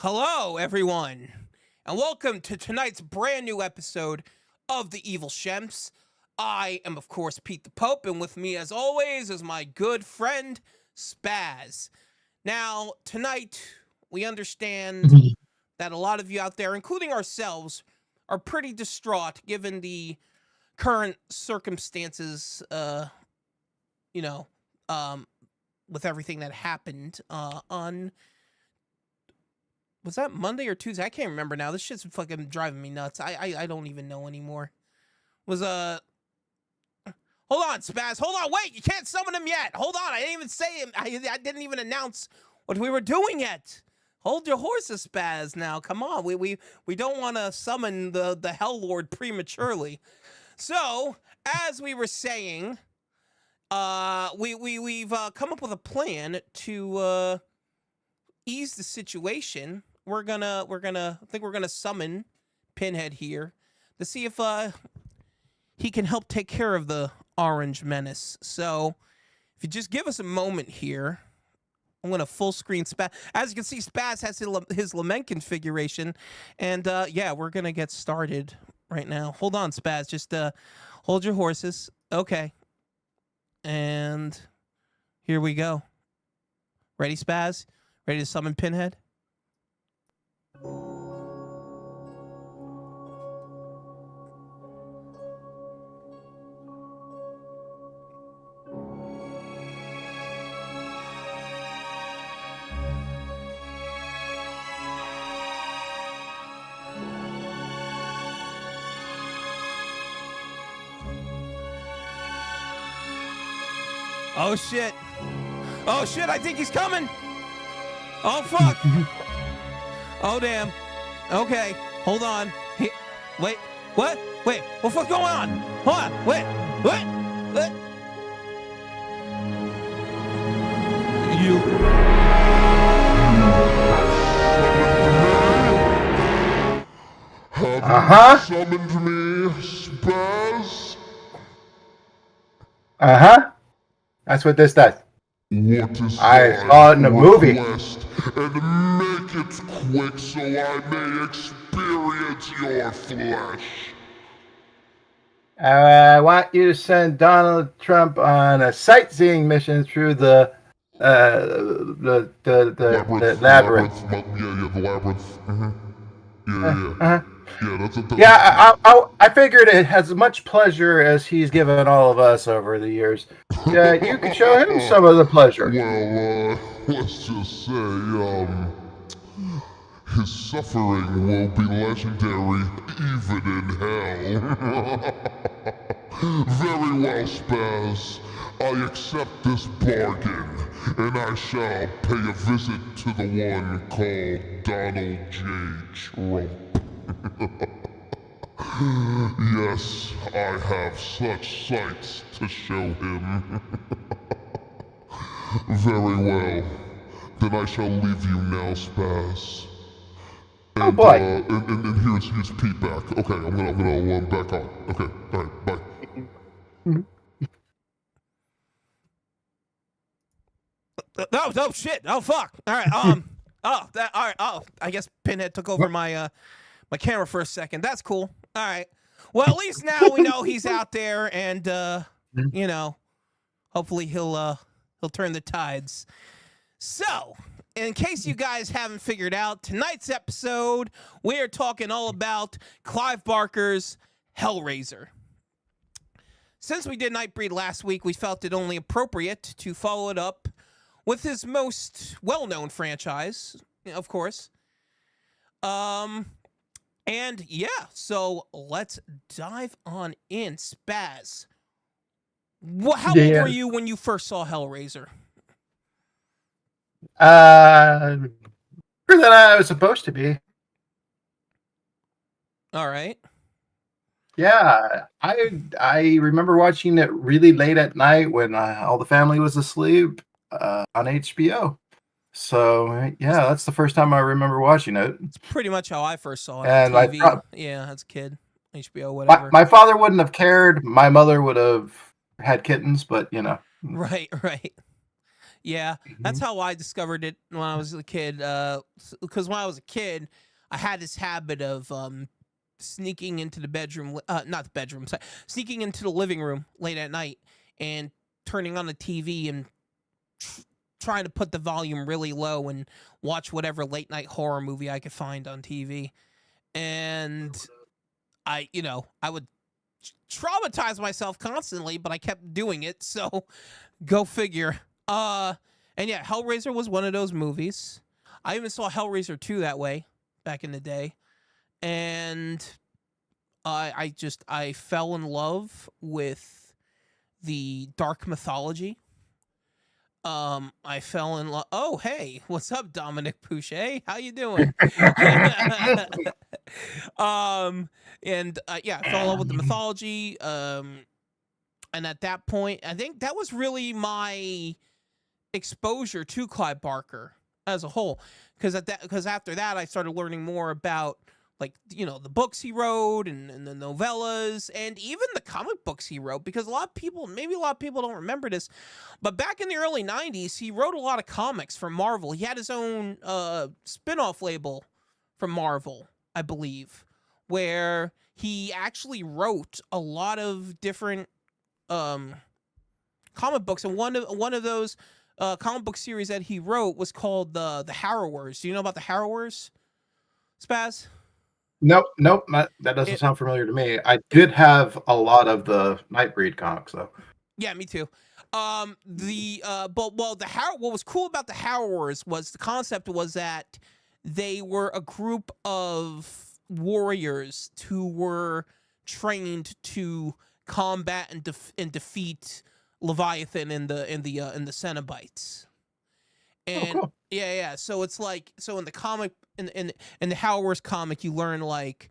Hello, everyone, and welcome to tonight's brand new episode of The Evil Shemps. I am, of course, Pete the Pope, and with me, as always, is my good friend, Spaz. Now, tonight, we understand that a lot of you out there, including ourselves, are pretty distraught given the current circumstances, you know, um, with everything that happened on was that Monday or Tuesday? I can't remember now. This shit's fucking driving me nuts. I don't even know anymore. Was hold on, Spaz. Hold on. Wait, you can't summon him yet. Hold on. I didn't even say him. I didn't even announce what we were doing yet. Hold your horses, Spaz. Now, come on. We don't want to summon the Hell Lord prematurely. So, as we were saying, we've come up with a plan to ease the situation. We're gonna summon Pinhead here to see if he can help take care of the Orange Menace. So if you just give us a moment here, I'm gonna full screen Spaz. As you can see, Spaz has his lament configuration, and yeah, we're gonna get started right now. Hold on, Spaz. Just hold your horses. Okay, and here we go. Ready, Spaz? Ready to summon Pinhead? Oh shit. Oh shit, I think he's coming. Oh fuck. Oh damn. Okay, hold on. Wait, what? Wait, what the fuck's going on? Hold on, wait, what? What? You. Have you summoned me, Spaz? That's what this does. What is I saw it in a movie. request? And make it quick so I may experience your flesh. I want you to send Donald Trump on a sightseeing mission through the labyrinth. Labyrinth. Yeah, the labyrinth. Yeah, Yeah, I figured it has as much pleasure as he's given all of us over the years. Yeah, you could show him some of the pleasure. Well, let's just say, his suffering will be legendary even in hell. Very well, Spaz. I accept this bargain, and I shall pay a visit to the one called Donald J. Trump. Yes, I have such sights to show him. Very well. Then I shall leave you now, Spaz. And, Oh boy. And here's Pete back. Okay, I'm gonna back on. Okay, alright, bye. Oh shit. Oh fuck. All right. All right. Oh, I guess Pinhead took over my my camera for a second. That's cool. All right. Well, at least now we know he's out there, and you know, hopefully he'll turn the tides. So, in case you guys haven't figured out, tonight's episode we are talking all about Clive Barker's Hellraiser. Since we did Nightbreed last week, we felt it only appropriate to follow it up with his most well-known franchise, of course. And yeah, so let's dive on in. Spaz, how old were you when you first saw Hellraiser? Better than I was supposed to be. All right. Yeah, I remember watching it really late at night when all the family was asleep on HBO. So yeah, that's the first time I remember watching it. It's pretty much how I first saw it and on TV. Yeah, as a kid, HBO, whatever. My father wouldn't have cared. My mother would have had kittens, but you know. Right. Yeah, that's Mhm. how I discovered it when I was a kid. Because when I was a kid, I had this habit of sneaking into the bedroom, not the bedroom, sorry, sneaking into the living room late at night and turning on the TV and tr- trying to put the volume really low and watch whatever late night horror movie I could find on TV. And I would traumatize myself constantly, but I kept doing it. So go figure. And yeah, Hellraiser was one of those movies. I even saw Hellraiser 2 that way back in the day. And I fell in love with the dark mythology. I fell in love. Oh, hey, what's up, Dominic Pouchet? How you doing? um, and yeah, I fell in love with the mythology. And at that point, I think that was really my exposure to Clive Barker as a whole. Because after that, I started learning more about like the books he wrote and the novellas and even the comic books he wrote. Because maybe a lot of people don't remember this, but back in the early '90s, he wrote a lot of comics for Marvel. He had his own spin-off label from Marvel, I believe, where he actually wrote a lot of different um comic books, and one of those comic book series that he wrote was called the Harrowers. Do you know about the Harrowers, Spaz? Nope, nope, that doesn't It, sound familiar to me. I it did have a lot of the Nightbreed comics, though. yeah, me too. What was cool about the Harrowers was the concept was that they were a group of warriors who were trained to combat and defeat Leviathan in the Cenobites. Oh, And cool. yeah. So it's like in the comic in the Hellraiser comic, you learn like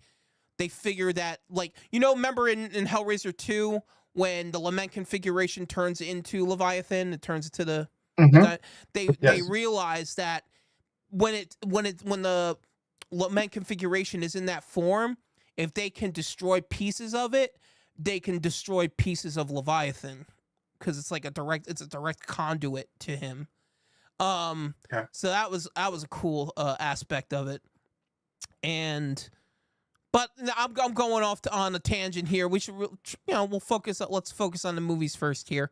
they figure that like remember in Hellraiser 2 when the lament configuration turns into Leviathan, it turns into the Hmm. they Yes. realize that when the lament configuration is in that form, if they can destroy pieces of it, they can destroy pieces of Leviathan because it's a direct conduit to him. Um, Okay. so that was a cool aspect of it, and but I'm going off on a tangent here. We should let's focus on the movies first here.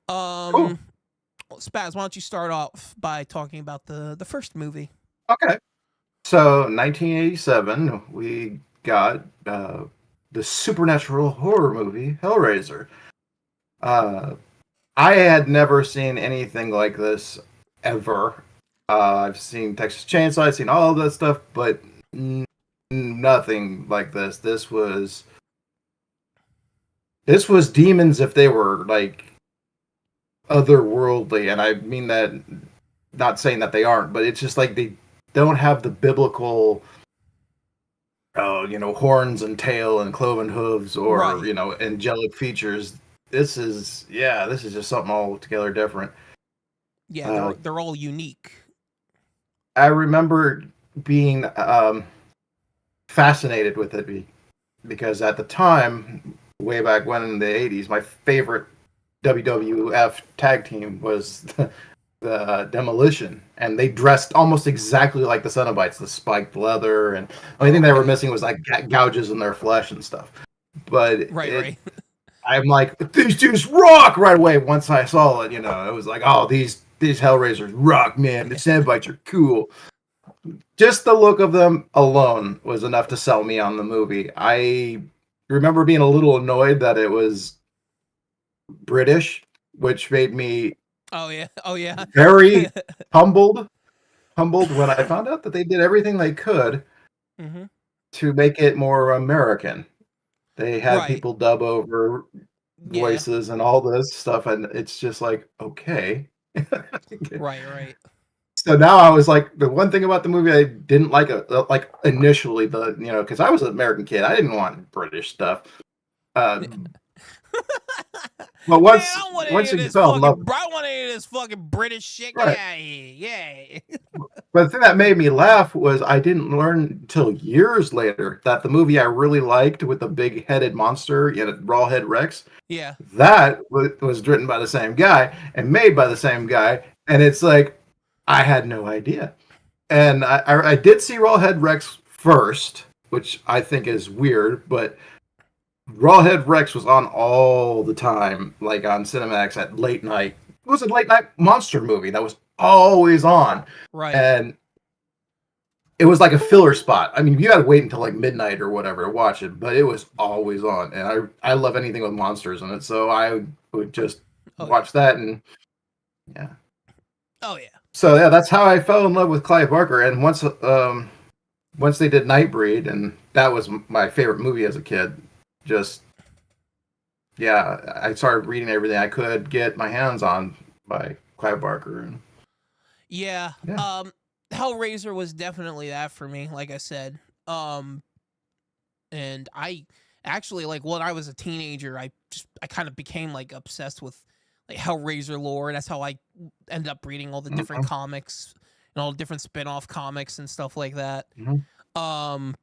Cool. Um, Spaz, why don't you start off by talking about the first movie? Okay. So, 1987, we got the supernatural horror movie Hellraiser. Uh, I had never seen anything like this ever. I've seen Texas Chainsaw, I've seen all of that stuff, but nothing like this. This was demons if they were like otherworldly, and I mean that not saying that they aren't, but it's just like they don't have the biblical horns and tail and cloven hooves or, Right. angelic features. This is just something altogether different. Yeah, Uh, they're all unique. I remember being fascinated with it because at the time, way back when in the 80s, my favorite WWF tag team was the Demolition, and they dressed almost exactly like the Cenobites, the spiked leather, and the only thing they were Okay. missing was like gouges in their flesh and stuff. But Right. I'm like, these dudes rock right away. Once I saw it, it was like, oh, these Hellraisers rock, man. The Cenobites are cool. Just the look of them alone was enough to sell me on the movie. I remember being a little annoyed that it was British, which made me Oh yeah. Oh yeah. very humbled when I found out that they did everything they could hmm to make it more American. They had Right. people dub over Yeah. voices and all this stuff, and it's just like, okay. Right. Right. So now I was like, the one thing about the movie I didn't like, like initially, because I was an American kid, I didn't want British stuff. Uh, but Man, I don't want any once of you this fell in love, fucking. I don't want any of this fucking British shit. Get right? out of here. Yeah. But the thing that made me laugh was I didn't learn until years later that the movie I really liked with the big-headed monster, Rawhead Rex, Yeah. that was written by the same guy and made by the same guy And it's like, I had no idea. And I did see Rawhead Rex first, which I think is weird, but Rawhead Rex was on all the time, like on Cinemax at late night. It was a late night monster movie that was always on. Right. And it was like a filler spot. I mean, you got to wait until like midnight or whatever to watch it, but it was always on. And I love anything with monsters in it, so I would just watch that and yeah. Oh yeah. So yeah, that's how I fell in love with Clive Barker. And once they did Nightbreed, and that was my favorite movie as a kid. Just yeah, I started reading everything I could get my hands on by Clive Barker. And Yeah. Hellraiser was definitely that for me, like I said. And I actually, like, when I was a teenager, I kind of became like obsessed with like Hellraiser lore. That's how I ended up reading all the different comics and all the different spin-off comics and stuff like that. But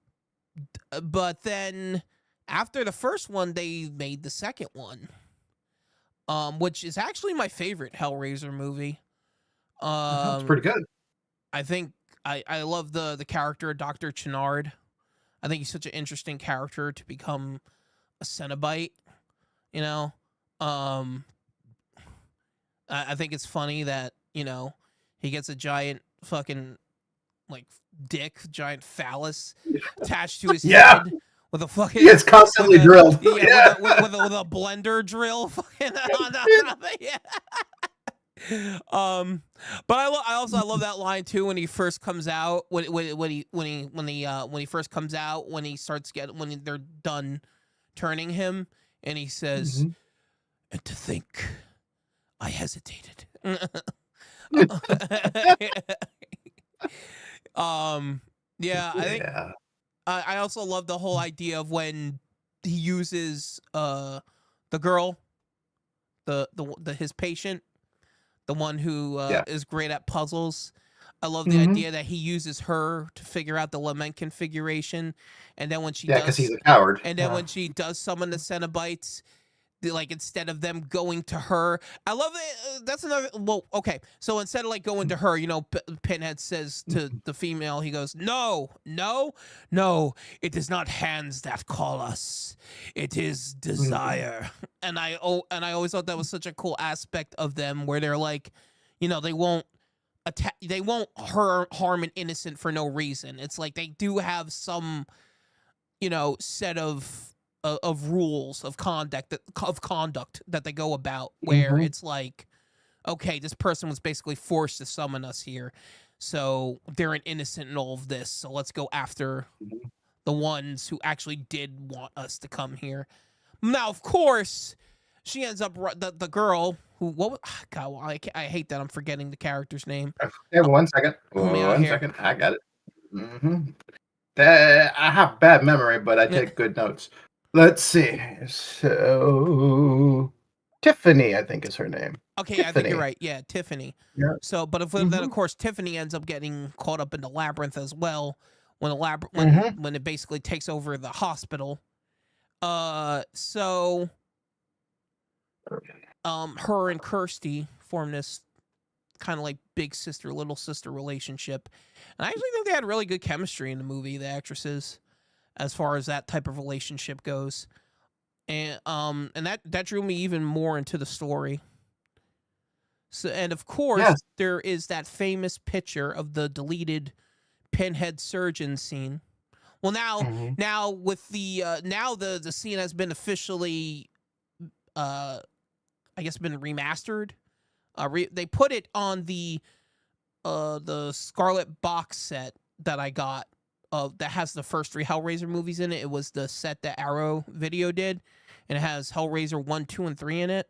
then after the first one, they made the second one, which is actually my favorite Hellraiser movie. That's pretty good. I think I love the character of Dr. Chenard. I think he's such an interesting character to become a Cenobite, you know? I think it's funny that, you know, he gets a giant fucking, like, giant phallus attached to his head with a fucking... He gets constantly drilled. Yeah, with a blender drill fucking on yeah. But I also love that line too when he first comes out, when he first comes out, when he starts when they're done turning him, and he says, "And to think, I hesitated." Yeah, I think I also love the whole idea of when he uses the girl, his patient, the one who is great at puzzles. I love the idea that he uses her to figure out the lament configuration, and then when she because he's a coward. and then when she does summon the Cenobites, like, instead of them going to her, I love it. That's another. Well, okay, so instead of like going to her, you know, Pinhead says to the female, he goes, "No, no, no. It is not hands that call us. It is desire." And I always thought that was such a cool aspect of them, where they're like, you know, they won't attack, they won't harm an innocent for no reason. It's like they do have some, you know, set of rules of conduct that they go about, where it's like, okay, this person was basically forced to summon us here, so they're an innocent in all of this, so let's go after the ones who actually did want us to come here. Now, of course, she ends up the girl who God, I hate that I'm forgetting the character's name. Hey, 1 second. One second. I got it. I have bad memory, but I take good notes. Let's see. So Tiffany, I think, is her name. Okay, Tiffany. I think you're right. Yeah, Tiffany. Yeah. So, but then of course Tiffany ends up getting caught up in the labyrinth as well, when when it basically takes over the hospital. So her and Kirsty form this kind of like big sister, little sister relationship, and I actually think they had really good chemistry in the movie, the actresses, as far as that type of relationship goes. And that drew me even more into the story. So, and of course, there is that famous picture of the deleted Pinhead surgeon scene. Well, now with the now the scene has been officially, I guess, been remastered. They put it on the Scarlet box set that I got, that has the first 3 Hellraiser movies in it. It was the set that Arrow Video did, and it has Hellraiser 1, 2, and 3 in it.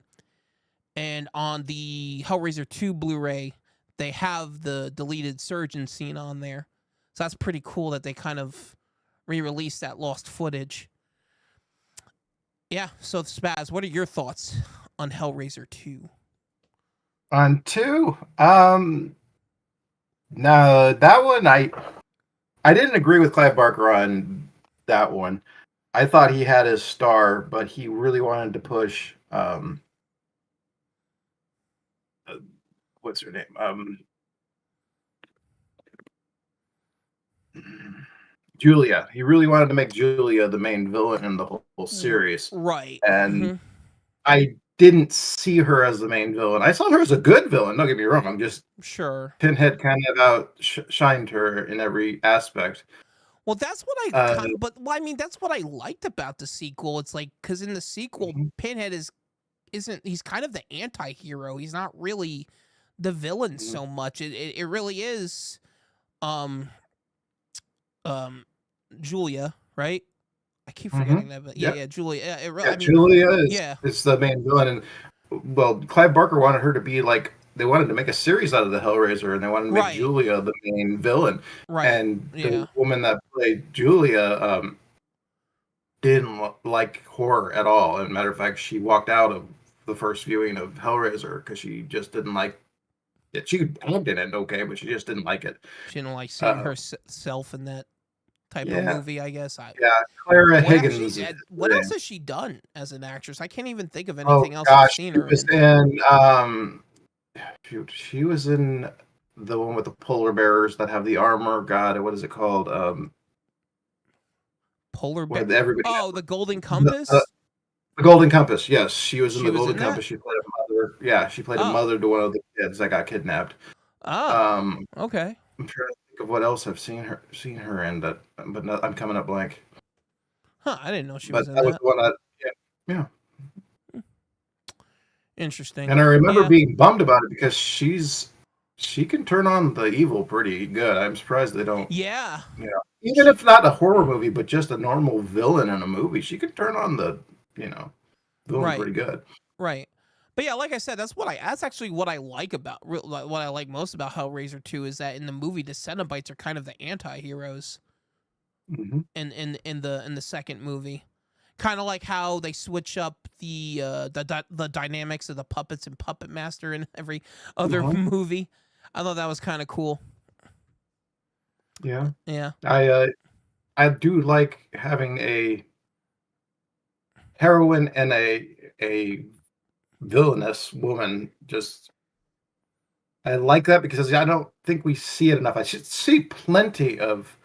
And on the Hellraiser 2 Blu-ray, they have the deleted surgeon scene on there. So that's pretty cool that they kind of re-released that lost footage. Yeah, so Spaz, what are your thoughts on Hellraiser 2? On 2? No, that one I didn't agree with Clive Barker on that one. I thought he had his star, but he really wanted to push what's her name? Julia. He really wanted to make Julia the main villain in the whole series, Right. and I didn't see her as the main villain. I saw her as a good villain. Don't get me wrong. I'm just Sure. Pinhead kind of outshined her in every aspect. Well, that's what Uh, I mean, that's what I liked about the sequel. It's like, because in the sequel, mhm, Pinhead he's kind of the anti-hero. He's not really the villain mhm, so much. It really is, um, um, Julia, right? I keep mhm. forgetting that, but Yeah, yeah, Julia. Yeah, yeah. I mean, Julia yeah, is the main villain, and well, Clive Barker wanted her to be like they wanted to make a series out of the Hellraiser, and they wanted to make right, Julia the main villain. right, And the yeah. woman that played Julia didn't like horror at all. As a matter of fact, she walked out of the first viewing of Hellraiser because she just didn't like it. She acted in it okay, but she just didn't like it. She didn't like seeing Uh, herself in that type of yeah, movie, I guess. yeah. Clara What else Higgins is what her else name. has she done as an actress? I can't even think of Oh anything else I've gosh, seen she her was in. in shoot, she was in the one with the polar bears that have the armor. God, what is it called? Polar Bear. Where everybody Oh, the Golden the, Compass. the Golden Compass. Yes, she was in She the was Golden in that. Compass. She played a mother. Yeah, she played a Oh, mother to one of the kids that got kidnapped. oh, Um, okay. I'm trying to think of what else I've seen her in that, but no, I'm coming up blank. Huh, I didn't know she But was in that was that. the one that, yeah, yeah. Interesting. And I remember Yeah, being bummed about it because she can turn on the evil pretty good. I'm surprised they don't, yeah. even She if not a horror movie, but just a normal villain in a movie, she can turn on the, you know, villain right, pretty good. right. But yeah, like I said, that's actually what I like about what I like most about Hellraiser 2 is that in the movie the Cenobites are kind of the anti-heroes Hmm. in the second movie. Kind of like how they switch up the dynamics of the puppets and Puppet Master in every other Uh-huh. movie. I thought that was kind of cool. Yeah, Yeah. I do like having a heroine and a villainous woman. Just I like that because I don't think we see it enough. I should see plenty of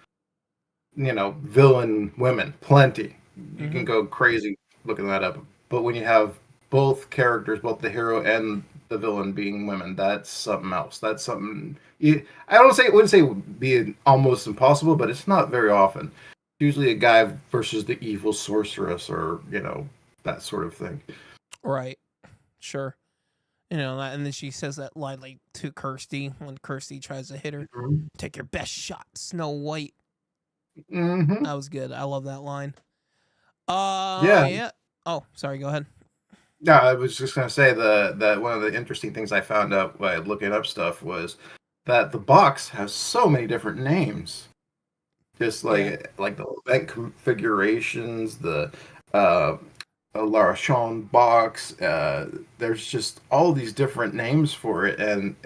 villain women, plenty. You can Hmm. go crazy looking that up. But when you have both characters, both the hero and the villain being women, that's something else. That's something I don't say it wouldn't say it would be almost impossible, but it's not very often. Usually a guy versus the evil sorceress or, that sort of thing. Right. Sure. And then she says that line like to Kirsty when Kirsty tries to hit her. Mhm. Take your best shot, Snow White. Mhm. That was good. I love that line. Yeah. Yeah. Oh, sorry. Go ahead. No, I was just gonna say that one of the interesting things I found out by looking up stuff was that the box has so many different names. Just Yeah. like the event configurations, the uh, Lara Sean box. There's just all these different names for it, and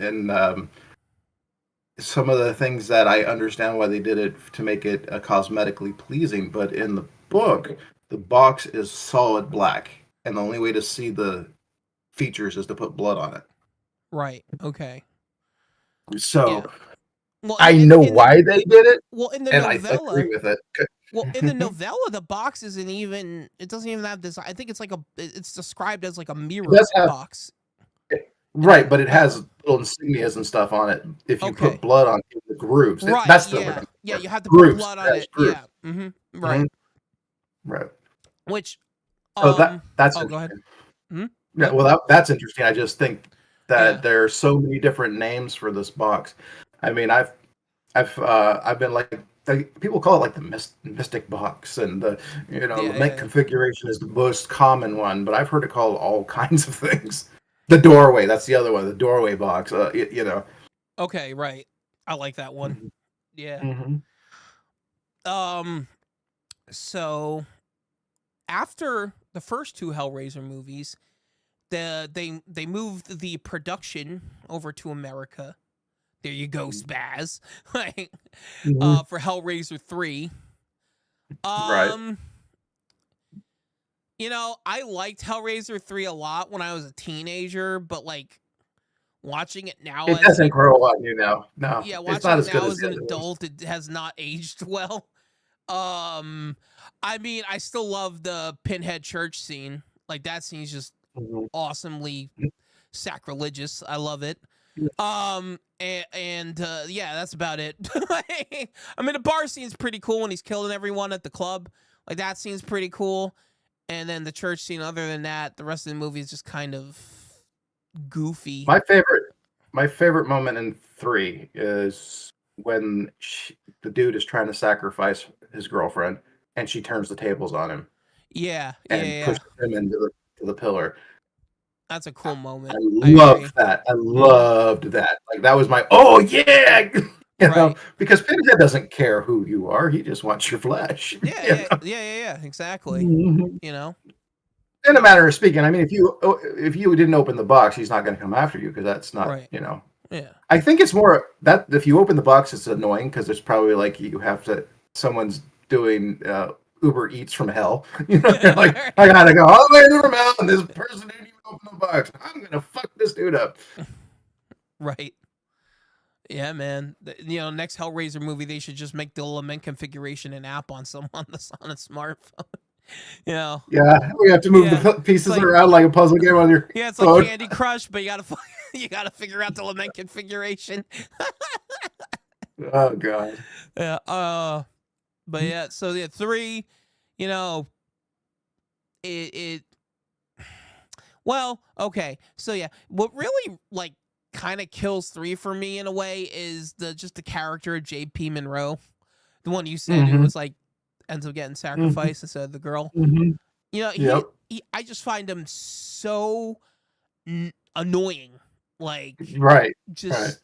some of the things that I understand why they did it to make it cosmetically pleasing. But in the book, the box is solid black, and the only way to see the features is to put blood on it. Right. Okay. Yeah. So Well, I in know in the why they did it, in the and I agree novella, with it. well, in the novella, the box isn't even. It doesn't even have this. I think it's like it's described as like a It mirror does have box in the right, but it has novella. little insignias and stuff on it. If you put Okay. blood on the grooves, Right. that's the word Yeah. I'm Yeah. looking You for. have to put Grooves. blood It on has it. grooves. Yeah. Mm-hmm. Hmm. Right. Right. Which. So that's Oh, go ahead. interesting. Hmm. Yeah, Yep. well, that's interesting. I just think that Yeah. there are so many different names for this box. I mean, I've been people call it like the mystic box, and the Yeah. make Yeah. configuration is the most common one, but I've heard it called all kinds of things. The doorway, that's the other one, the doorway box. Okay. Right. I like that one. Mhm. Yeah. Mhm. Um. So after the first two Hellraiser movies, they moved the production over to America. There you go, Spaz. Like, Mhm. for Hellraiser 3. Right. Um, I liked Hellraiser 3 a lot when I was a teenager, but like watching it now It as doesn't grow on you now. No, yeah, it's watching not it as good now as as the an other ones. adult, it has not aged well. I mean, I still love the Pinhead church scene. Like that scene's just Mhm. awesomely sacrilegious. I love it. Yeah, that's about it. I mean, the bar scene's pretty cool when he's killing everyone at the club. Like that scene's pretty cool. And then the church scene, other than that, the rest of the movie is just kind of goofy. My favorite moment in 3 is when the dude is trying to sacrifice his girlfriend, and she turns the tables on him Yeah, yeah, and yeah. pushes him into the pillar. That's a cool I moment. I agree. loved that. I loved that. Like that was my oh yeah, Right. because Pinhead doesn't care who you are; he just wants your flesh. Yeah, You yeah, know? yeah, yeah, yeah. Exactly. Mhm. You know. In a matter of speaking, I mean, if you didn't open the box, he's not going to come after you because that's not Right. you know. Yeah. I think it's more that if you open the box, it's annoying because there's probably like you have to someone's doing Uber Eats from hell. You know, you're like I gotta go all the way from hell, and this person didn't even open the box. I'm gonna fuck this dude up. Right. Yeah, man. You know, next Hellraiser movie, they should just make the lament configuration an app on someone on a smartphone. You know. Yeah, we have to move Yeah. the It's pieces like around like a puzzle game on your yeah, it's like phone. Candy Crush, but you gotta you gotta figure out the lament configuration. Oh god. Yeah. But yeah. So yeah, 3. You know, it well, okay. So yeah, what really like kind of kills 3 for me in a way is the character of JP Monroe, the one you said who Mm-hmm. was like ends up getting Mm-hmm. sacrificed instead of the girl. Mm-hmm. You know, Yep. he I just find him so annoying, like Right. Right. just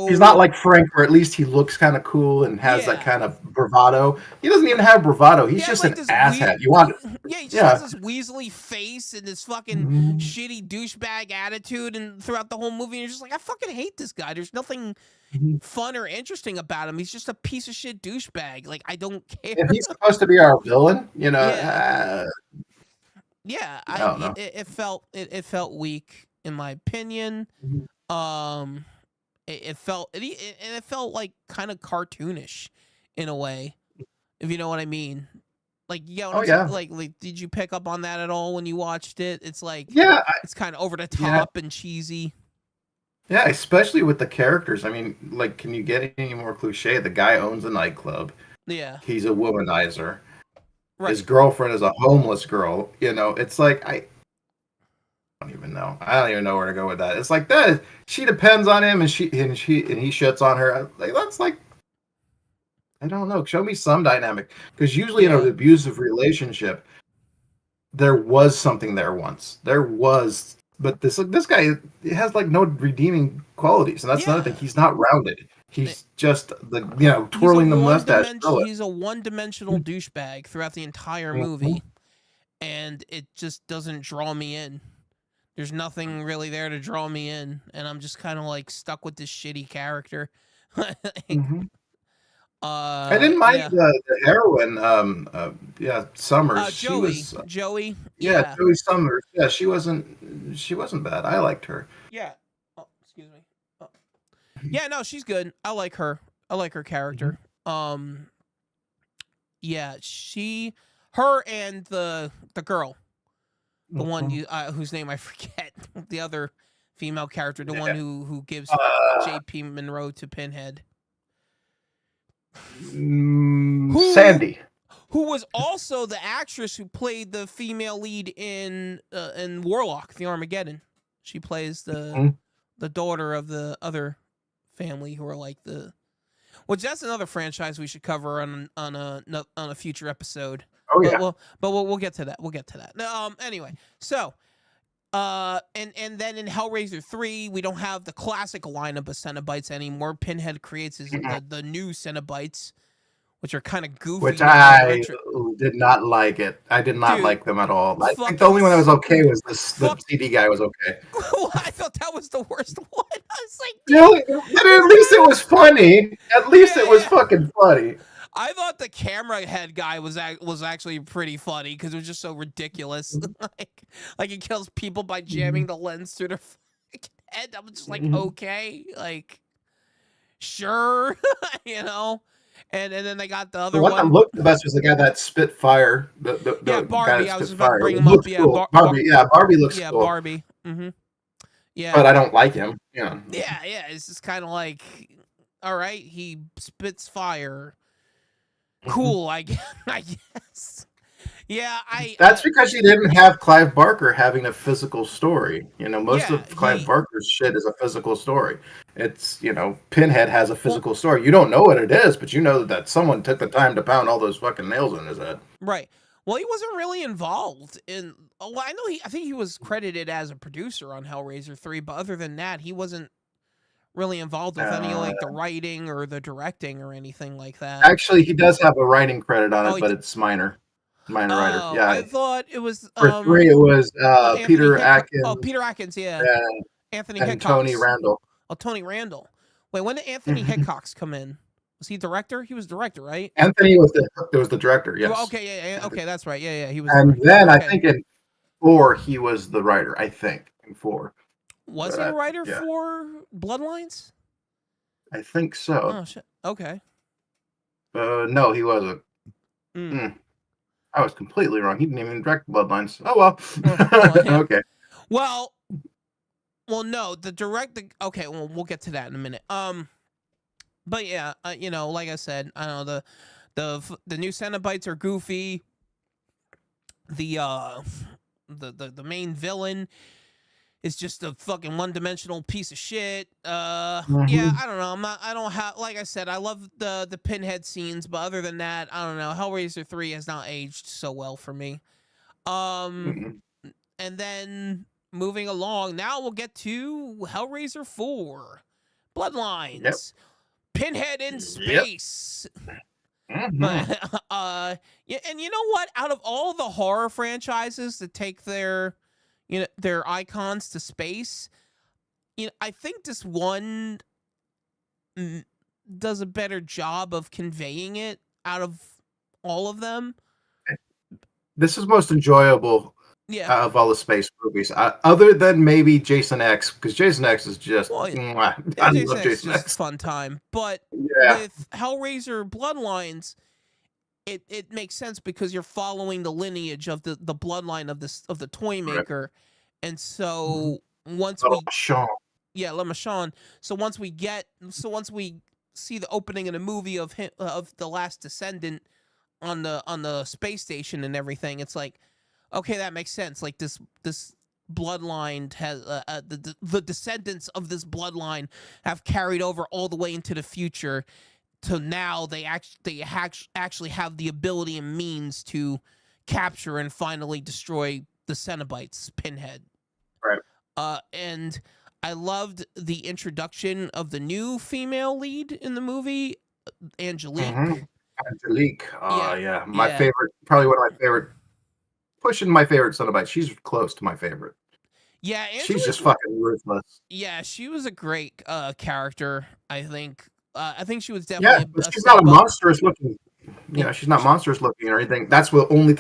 He's not so like Frank, or at least he looks kind of cool and has that yeah. kind of bravado. He doesn't even have bravado. He He's has just like an this asshat. You want, yeah, he just has yeah. this weaselly face and this fucking Mhm. shitty douchebag attitude, and throughout the whole movie, you're just like, I fucking hate this guy. There's nothing Mhm. fun or interesting about him. He's just a piece of shit douchebag. Like I don't care. If he's supposed to be our villain, Yeah, yeah. I don't know. It felt weak in my opinion. Mhm. Um, it felt like kind of cartoonish in a way, if you know what I mean. Like, you know what Oh I'm saying? yeah, Like, did you pick up on that at all when you watched it? It's like yeah, it's kind of over the yeah, top and cheesy. yeah. Especially with the characters. I mean, like, can you get any more cliche? The guy owns a nightclub. Yeah, He's a womanizer. His right. girlfriend is a homeless girl. It's like I don't even know. I don't even know where to go with that. It's like that. She depends on him, and he shits on her. Like that's like I don't know. Show me some dynamic because usually in an Yeah, abusive relationship, there was something there once. There was, but this guy has like no redeeming qualities, and that's another thing. yeah. He's not rounded. Eh, He's just the twirling the mustache. He's a one-dimensional douchebag throughout the entire Mhm. movie, and it just doesn't draw me in. There's nothing really there to draw me in, and I'm just kind of like stuck with this shitty character. Like, Mhm. I didn't mind yeah. the heroine. Yeah, Summers. She was Joey, yeah, yeah, Joey Summers. Yeah, she wasn't bad. I liked her. yeah. Oh, excuse me. Oh. Yeah, no, she's good. I like her. I like her character. Um, yeah, her, and the girl, the one Mhm. you whose name I forget, the other female character, the one who gives Uh, J.P. Monroe to Pinhead, who Sandy. who was also the actress who played the female lead in Warlock, the Armageddon. She plays Mhm. the daughter of the other family who are like which that's another franchise we should cover on a future episode. Oh But yeah. we'll get to that. We'll get to that. Anyway, so and then in Hellraiser 3, we don't have the classic lineup of Cenobites anymore. Pinhead creates the new Cenobites, which are kind of goofy Which now. They're I did not like it. I did not dude, like them at all. I think the fucking only one that was okay was this. The fuck. CD guy was okay. I thought that was the worst one. I was like, Really? But at least it was funny. At least it was yeah. fucking funny. I thought the camera head guy was actually pretty funny because it was just so ridiculous. like he kills people by jamming the lens through their fucking And I'm just like, Mhm. okay, like, sure, you know. And then they got the The other one that one. looked the best was the guy that spit fire. Yeah, The guy Barbie. that I was spit just about to fire. bring It him up. looks Yeah, cool. Barbie, yeah, Barbie looks yeah, cool, Barbie. Yeah, but I don't like him. Yeah. yeah. It's just kind of like, all right, he spits fire. Mhm. Cool, I guess. I guess. Yeah, That's because you didn't have Clive Barker having a physical story. Most yeah, of Clive he Barker's shit is a physical story. Pinhead has a well, physical story. You don't know what it is, but you know that someone took the time to pound all those fucking nails in his head. right. Well, he wasn't really involved in. Oh, well, I know I think he was credited as a producer on Hellraiser 3, but other than that, he wasn't really involved with any Uh, like the writing or the directing or anything like that. Actually, he does have a writing credit on Oh, it, but it's minor. Minor writer. oh, Yeah. I thought it was For three, it was Anthony Peter Hickok. Oh, Atkins Peter Atkins, yeah. and, Anthony Tony Hickox. Randall. Oh, Tony Randall. Wait, when did Anthony Hickox come in? Was he director? He was director, right? Anthony was the director. Well, Yes. okay, yeah, Anthony. okay, that's right. Yeah, he was And director. then I Okay. think in 4 he was the writer. I think in 4, Was but he a writer yeah, for Bloodlines? I think so. Oh shit. Okay. No, he wasn't. Mm. Mm, I was completely wrong. He didn't even direct Bloodlines. Oh well. Well, yeah. Okay. Well, no, the direct. Okay, well, we'll get to that in a minute. But yeah, like I said, I don't know the new Cenobites are goofy. The the main villain is just a fucking one-dimensional piece of shit. Yeah, Mhm. I don't know. I don't have, like I said, I love the Pinhead scenes, but other than that, I don't know. Hellraiser 3 has not aged so well for me. Um Mm-mm. and then moving along, now we'll get to Hellraiser 4. Yep. Bloodlines. Pinhead in Yep. space. Mhm. But yeah, and you know what? Out of all the horror franchises that take their icons to space, I think this one mm, does a better job of conveying it out of all of them. This is most enjoyable Yeah. out of all the space movies, other than maybe Jason X, because Jason X is just Well, mwah. yeah, I Jason love X is Jason just X. fun time. But Yeah. with Hellraiser Bloodlines, it makes sense because you're following the lineage of the bloodline of the toy Right. maker. And Mhm. so once Oh, we Sean. yeah, Lemachon. So once we see the opening of the movie of him, of the last descendant on the space station and everything, it's like, okay, that makes sense. Like this bloodline has the descendants of this bloodline have carried over all the way into the future to now actually have the ability and means to capture and finally destroy the Cenobites, Pinhead. Right. And I loved the introduction of the new female lead in the movie, Hmm. Angelique. Angelique. Yeah, Yeah. My yeah, favorite, probably one of my favorite, pushing my favorite Cenobite. She's close to my favorite. yeah. She's Angelique. just fucking ruthless. Yeah, she was a great character. I think. I think she was Yeah, definitely but a she's not step a up. monstrous looking. Yeah, She's not monstrous looking or anything. That's the only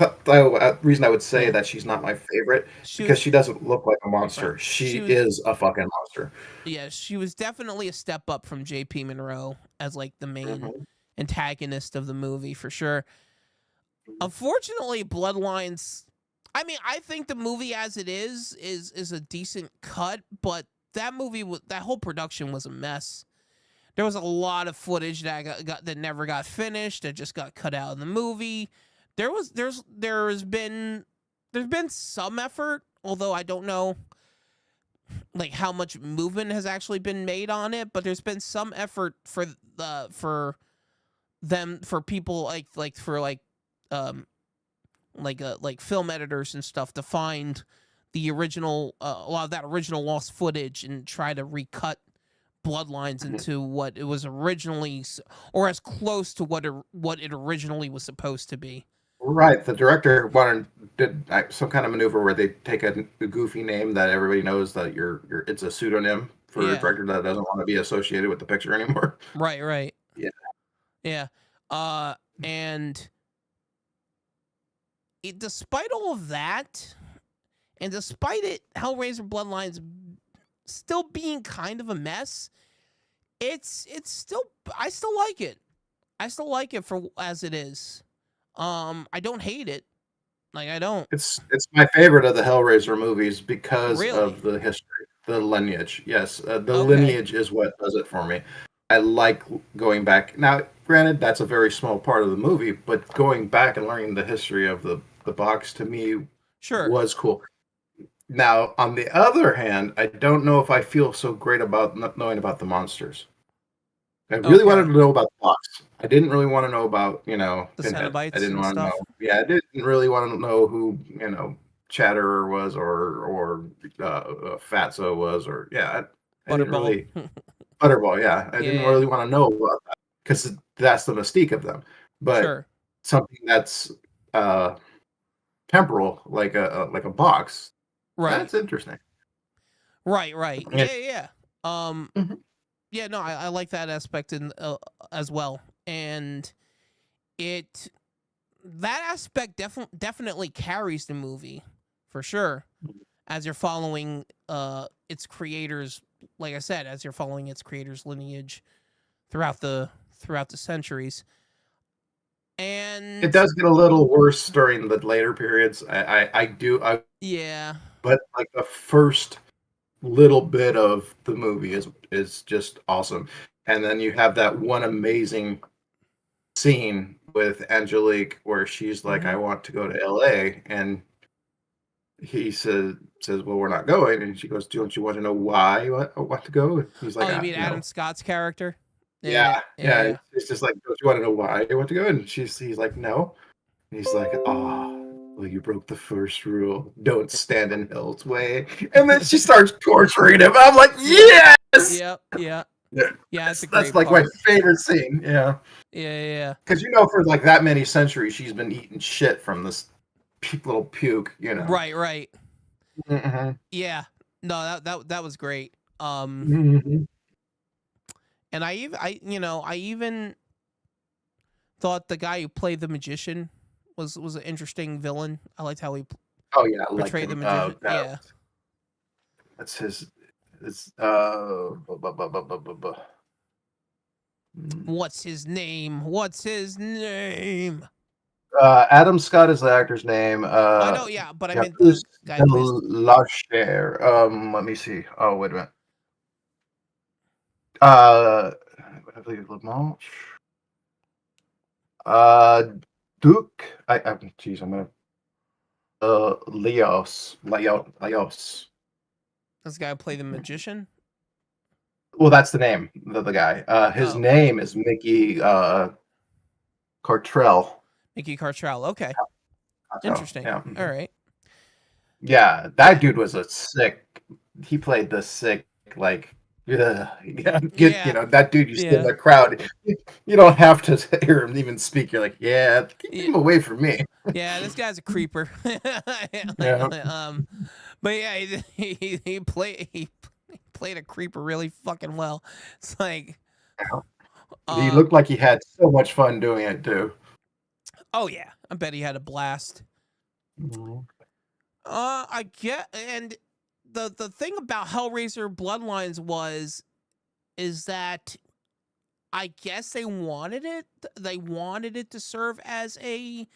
reason I would say yeah. that she's not my favorite, She because was she doesn't look like a right. monster. She She was. is a fucking monster. Yeah, she was definitely a step up from J.P. Monroe as like the main Hmm. antagonist of the movie for sure. Unfortunately, Bloodlines. I mean, I think the movie as it is a decent cut, but that whole production was a mess. There was a lot of footage that never got finished, that just got cut out in the movie. There's been some effort, although I don't know like how much movement has actually been made on it, but there's been some effort for people um like film editors and stuff to find the original a lot of that original lost footage and try to recut Bloodlines into what it was originally, or as close to what it originally was supposed to be. Right. The director did some kind of maneuver where they take a goofy name that everybody knows that it's a pseudonym for a Yeah, director that doesn't want to be associated with the picture anymore. right. Yeah. Yeah. And despite all of that, and despite it, Hellraiser Bloodlines still being kind of a mess, it's still, I still like it. I still like it for as it is. I don't hate it. Like, I don't It's my favorite of the Hellraiser movies because really. of the history, the lineage. Yes, the Okay, lineage is what does it for me. I like going back. Now, granted, that's a very small part of the movie, but going back and learning the history of the box to me sure. was cool. Now, on the other hand, I don't know if I feel so great about not knowing about the monsters. I really wanted Okay, to know about the box. I didn't really want to know about, the Pinhead. I Cenobites didn't and want to know. stuff. Yeah, I didn't really want to know who, Chatterer was or Fatso was or yeah, I didn't Butterball. really Butterball, yeah. I didn't Yeah, really want to know about that because that's the mystique of them. But sure. something that's uh temporal like a box, Right. that's interesting. Right, right. And Yeah, yeah. Mhm. Yeah, no, I like that aspect in as well. And it that aspect definitely carries the movie for sure, as you're following its creators, like I said, as you're following its creators lineage throughout the centuries. It And does get a little worse during the later periods. yeah. But like the first little bit of the movie is just awesome. And then you have that one amazing scene with Angelique where she's like, Mhm. I want to go to LA, and he says, well, we're not going, and she goes, don't you want to know why I want to go? And he's like, Oh, you mean you Adam know, Scott's character? yeah, Yeah, yeah, yeah. yeah. It's just like, don't you want to know why I want to go? And he's like, no. And he's like, well, you broke the first rule. Don't stand in Hill's way. And then she starts torturing him. I'm like, Yep. yes! Yep. Yeah. Yeah, Yeah, that's a that's great like my part. favorite scene. Yeah. Yeah, yeah, yeah. Because, for like that many centuries, she's been eating shit from this little puke. Right, right. Hmm. Yeah. No, that was great. Hmm. And I even thought the guy who played the magician was an interesting villain. I liked how he Oh, yeah, I liked portrayed the him. magician. Yeah. That's his. It's, What's his name? What's his name? Adam Scott is the actor's name. I know, yeah, but I meant the Jacques guy who plays. Delachère. Let me see. Oh, wait a minute. I believe Lamont. Uh, Duke. Geez, I'm gonna. Leos. This guy who played the magician. Well, that's the name of the guy. His Oh, gotcha. name is Mickey Cartrell. Mickey Cartrell. Okay, interesting. Yeah. All right. Yeah, that Yeah. dude was a sick. He played the sick, like, yeah, Yeah. that dude you see in Yeah. the crowd. You don't have to hear him even speak. You're like, yeah, keep Yeah. him away from me. Yeah. This guy's a creeper. Yeah. But yeah, he played a creeper really fucking well. It's like, He uh, looked like he had so much fun doing it too. oh yeah, I bet he had a blast. Mhm. I get, and the thing about Hellraiser Bloodlines is that I guess they wanted it. They wanted it to serve as a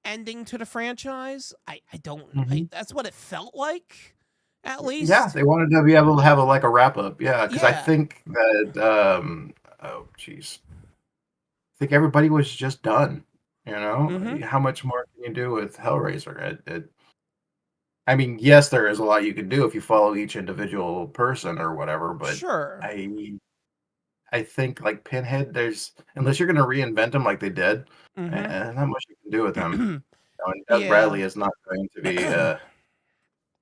ending to the franchise. I don't. Mhm. That's what it felt like, at Yeah, least. they wanted to be able to have a wrap up. Yeah, because I Yeah. think that oh jeez, I think everybody was just done. Mm-hmm. How much more can you do with Hellraiser? I mean, yes, there is a lot you can do if you follow each individual person or whatever, but Sure. I I think like Pinhead, there's unless you're gonna reinvent him like they did, Mm-hmm. not much you can do with him. And Doug Yeah. Bradley is not going to be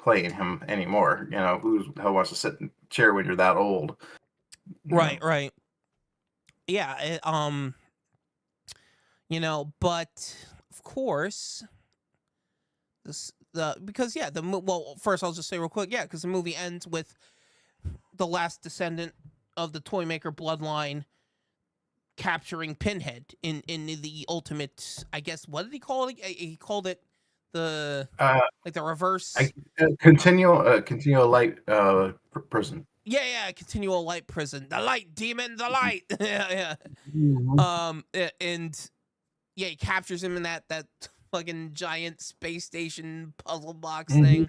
playing him anymore. Who the hell wants to sit in a chair when you're that old? You Right. know. Right. Yeah. But of course, the because yeah, well, first I'll just say real quick, yeah, because the movie ends with the last descendant of the Toymaker bloodline capturing Pinhead in the ultimate. I guess what did he call it? He called it Uh, like the reverse. I continual light prison. Yeah, continual light prison. The light demon, the light. Yeah. Mhm. And yeah, he captures him in that fucking giant space station puzzle box Mhm. thing,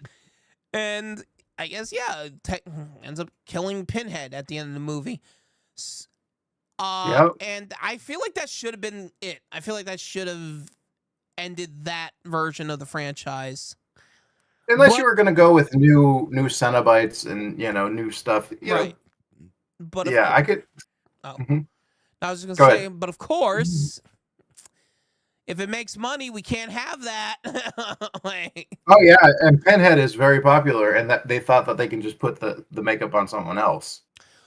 and I guess yeah, ends up killing Pinhead at the end of the movie. Yep. And I feel like that should have been it. I feel like that should have ended that version of the franchise. Unless you But were gonna go with new Cenobites and new stuff, right, but of yeah, course, I could. oh, Mhm. I was just gonna Go ahead. say, but of course, if it makes money, we can't have that. Like, Oh yeah, and Pinhead is very popular, and that they thought that they can just put the makeup on someone else,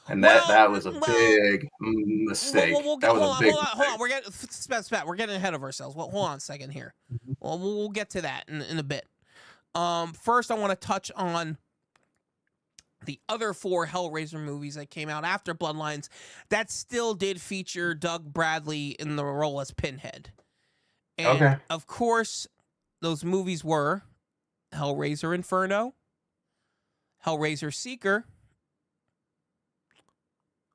and that was a well, big mistake. we'll get That was a big hold on. mistake. We're getting spat. We're getting ahead of ourselves. Well, hold on a second here. Mhm. Well, we'll get to that in a bit. First I want to touch on the other 4 Hellraiser movies that came out after Bloodlines that still did feature Doug Bradley in the role as Pinhead. And Okay. of course, those movies were Hellraiser Inferno, Hellraiser Seeker.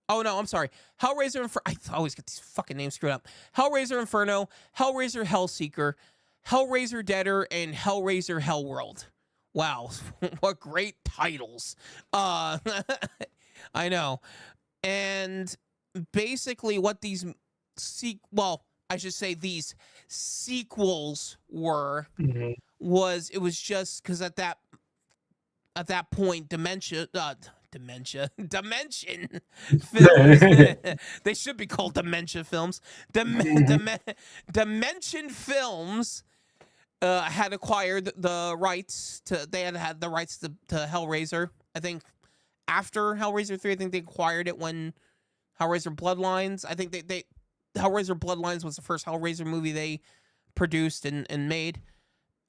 Oh no, I'm sorry. Hellraiser Inferno. I always get these fucking names screwed up. Hellraiser Inferno, Hellraiser Hellseeker, Hellraiser Deader, and Hellraiser Hellworld. Wow, what great titles. Uh I know. And basically what these I should say these sequels were Mhm. was it was just cuz at that point dimension films they should be called dementia films. Mhm. Dimension films had acquired the rights to they had the rights to Hellraiser. I think after Hellraiser 3, I think they acquired it when Hellraiser Bloodlines. I think they Hellraiser Bloodlines was the first Hellraiser movie they produced and made.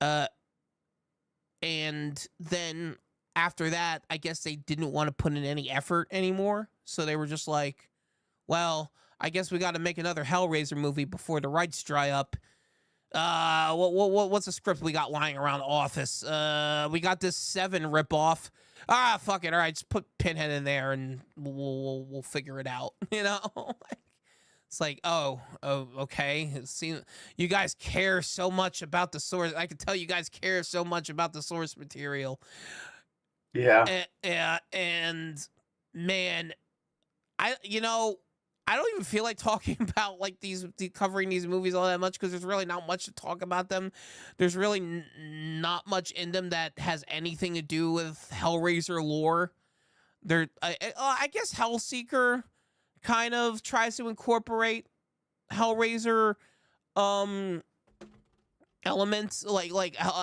Uh and then after that, I guess they didn't want to put in any effort anymore. So they were just like, well, I guess we got to make another Hellraiser movie before the rights dry up. What's the script we got lying around the office? We got this Seven ripoff. Ah, fuck it. All right, just put Pinhead in there and we'll figure it out. You know, it's like, oh, okay. It seems you guys care so much about the source. I can tell you guys care so much about the source material. Yeah. And man, I don't even feel like talking about like covering these movies all that much because there's really not much to talk about them. There's really not much in them that has anything to do with Hellraiser lore. I guess Hellseeker kind of tries to incorporate Hellraiser um elements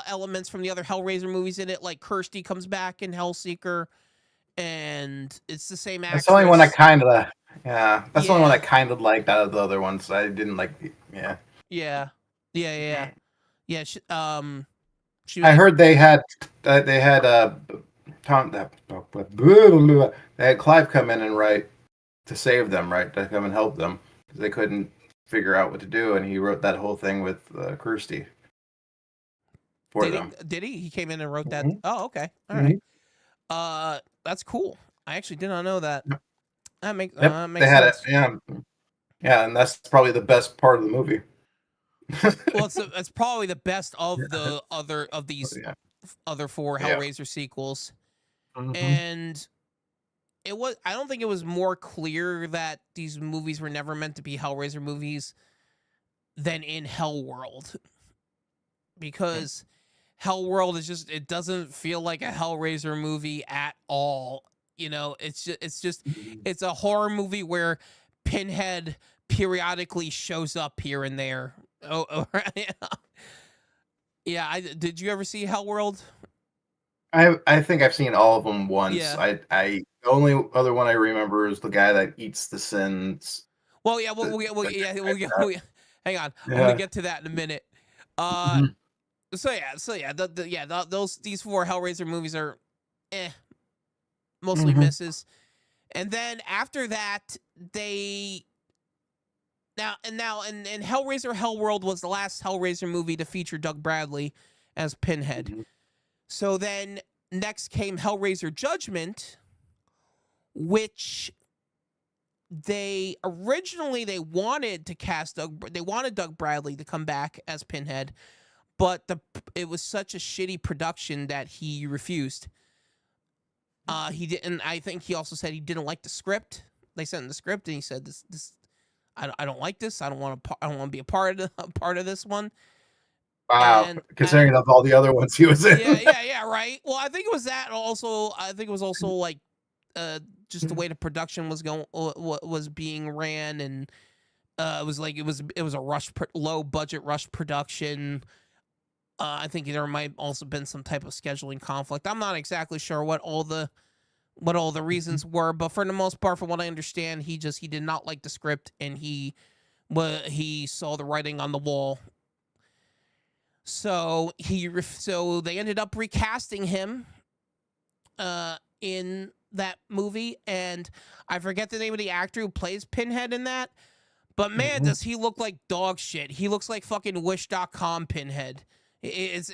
elements from the other Hellraiser movies in it. Like Kirsty comes back in Hellseeker, and it's the same That's the only one I actress. kind of. Yeah, that's the only one I Yeah, kind of liked out of the other ones. I didn't like. Yeah. yeah, yeah. Yeah, she I like heard they had Tom they had Clive come in and write to save them, right, to come and help them because they couldn't figure out what to do, and he wrote that whole thing with Kirsty for them. did he? He came in and wrote that. Mhm. Oh, okay, all right. Mhm. That's cool. I actually did not know that. Yep. That They makes had it. sense. Yeah, yeah, and that's probably the best part of the movie. Well, it's probably the best of Yeah. the other of these Yeah. other 4 Yeah. Hellraiser sequels, Mhm. and I don't think it was more clear that these movies were never meant to be Hellraiser movies than in Hellworld, because Hellworld is just it doesn't feel like a Hellraiser movie at all. You know, it's a horror movie where Pinhead periodically shows up here and there. Yeah. Yeah, did you ever see Hellworld? I think I've seen all of them once. Yeah. I the only other one I remember is the guy that eats the sins. Well, yeah, The, hang on. I'm gonna yeah. get to that in a minute. Uh, Mhm. these 4 Hellraiser movies are, mostly Mhm. misses. And then after that, they now and Hellraiser Hellworld was the last Hellraiser movie to feature Doug Bradley, as Pinhead. Mhm. So then next came Hellraiser Judgment, which they wanted to cast they wanted Doug Bradley to come back as Pinhead, but it was such a shitty production that he refused. He didn't. I think he also said he didn't like the script. They sent him the script, and he said, "This, I don't like this. I don't want to be a part of this one." Wow, And considering of all the other ones he was in. yeah, right. Well, I think it was that. Also, I think it was also like, just the way the production was was being ran, and it was a low budget rush production. I think there might also been some type of scheduling conflict. I'm not exactly sure what all the reasons were, but for the most part, from what I understand, he did not like the script, and he saw the writing on the wall. So they ended up recasting him in that movie, and I forget the name of the actor who plays Pinhead in that, but man, does he look like dog shit. He looks like fucking Wish.com Pinhead. It's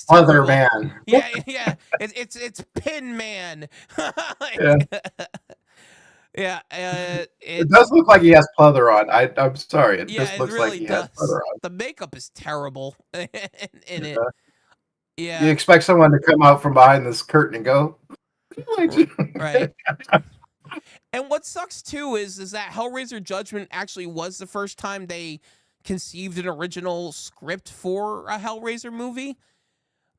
Other terrible. man. Yeah. It's Pin Man. Yeah. Yeah. It does look like he has pleather on. I'm sorry. It just it looks really like he does. has pleather on. The makeup is terrible in it. Yeah. You expect someone to come out from behind this curtain and go, right. And what sucks too is that Hellraiser Judgment actually was the first time they conceived an original script for a Hellraiser movie,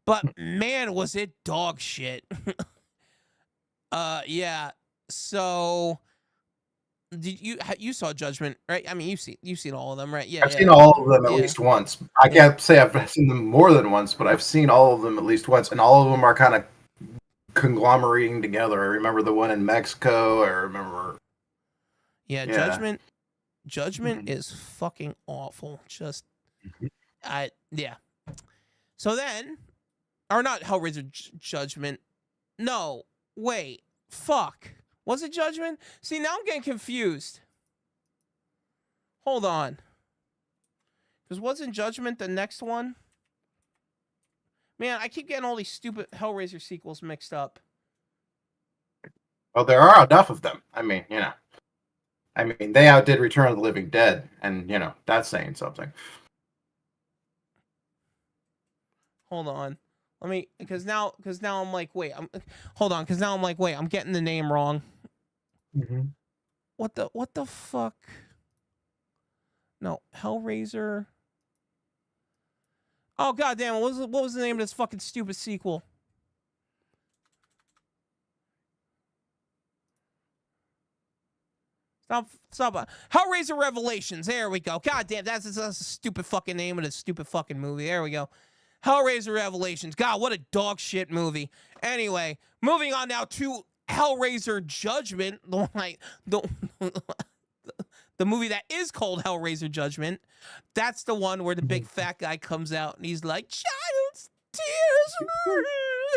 but man, was it dog shit. Yeah. So did you saw Judgment, right? I mean, you've seen all of them, right? Yeah. I've seen all of them at Yeah. least once. I can't say I've seen them more than once, but I've seen all of them at least once, and all of them are kind of conglomerating together. I remember the one in Mexico. I remember. Yeah. Judgment is fucking awful. Just, yeah. So then, or not Hellraiser Judgment. No, wait, fuck. Was it Judgment? See, now I'm getting confused. Hold on. Because wasn't Judgment the next one? Man, I keep getting all these stupid Hellraiser sequels mixed up. Well, there are enough of them. I mean, they outdid Return of the Living Dead, and that's saying something. Hold on. Let me, because now I'm like, wait, hold on, because now I'm like, wait, I'm getting the name wrong. Mm-hmm. What the fuck? No, Hellraiser. Oh goddamn! What was the name of this fucking stupid sequel? Stop. Hellraiser Revelations. There we go. God damn, that's a stupid fucking name of a stupid fucking movie. There we go. Hellraiser Revelations. God, what a dog shit movie. Anyway, moving on now to Hellraiser Judgment, the movie that is called Hellraiser Judgment. That's the one where the big fat guy comes out and he's like, "Child's tears."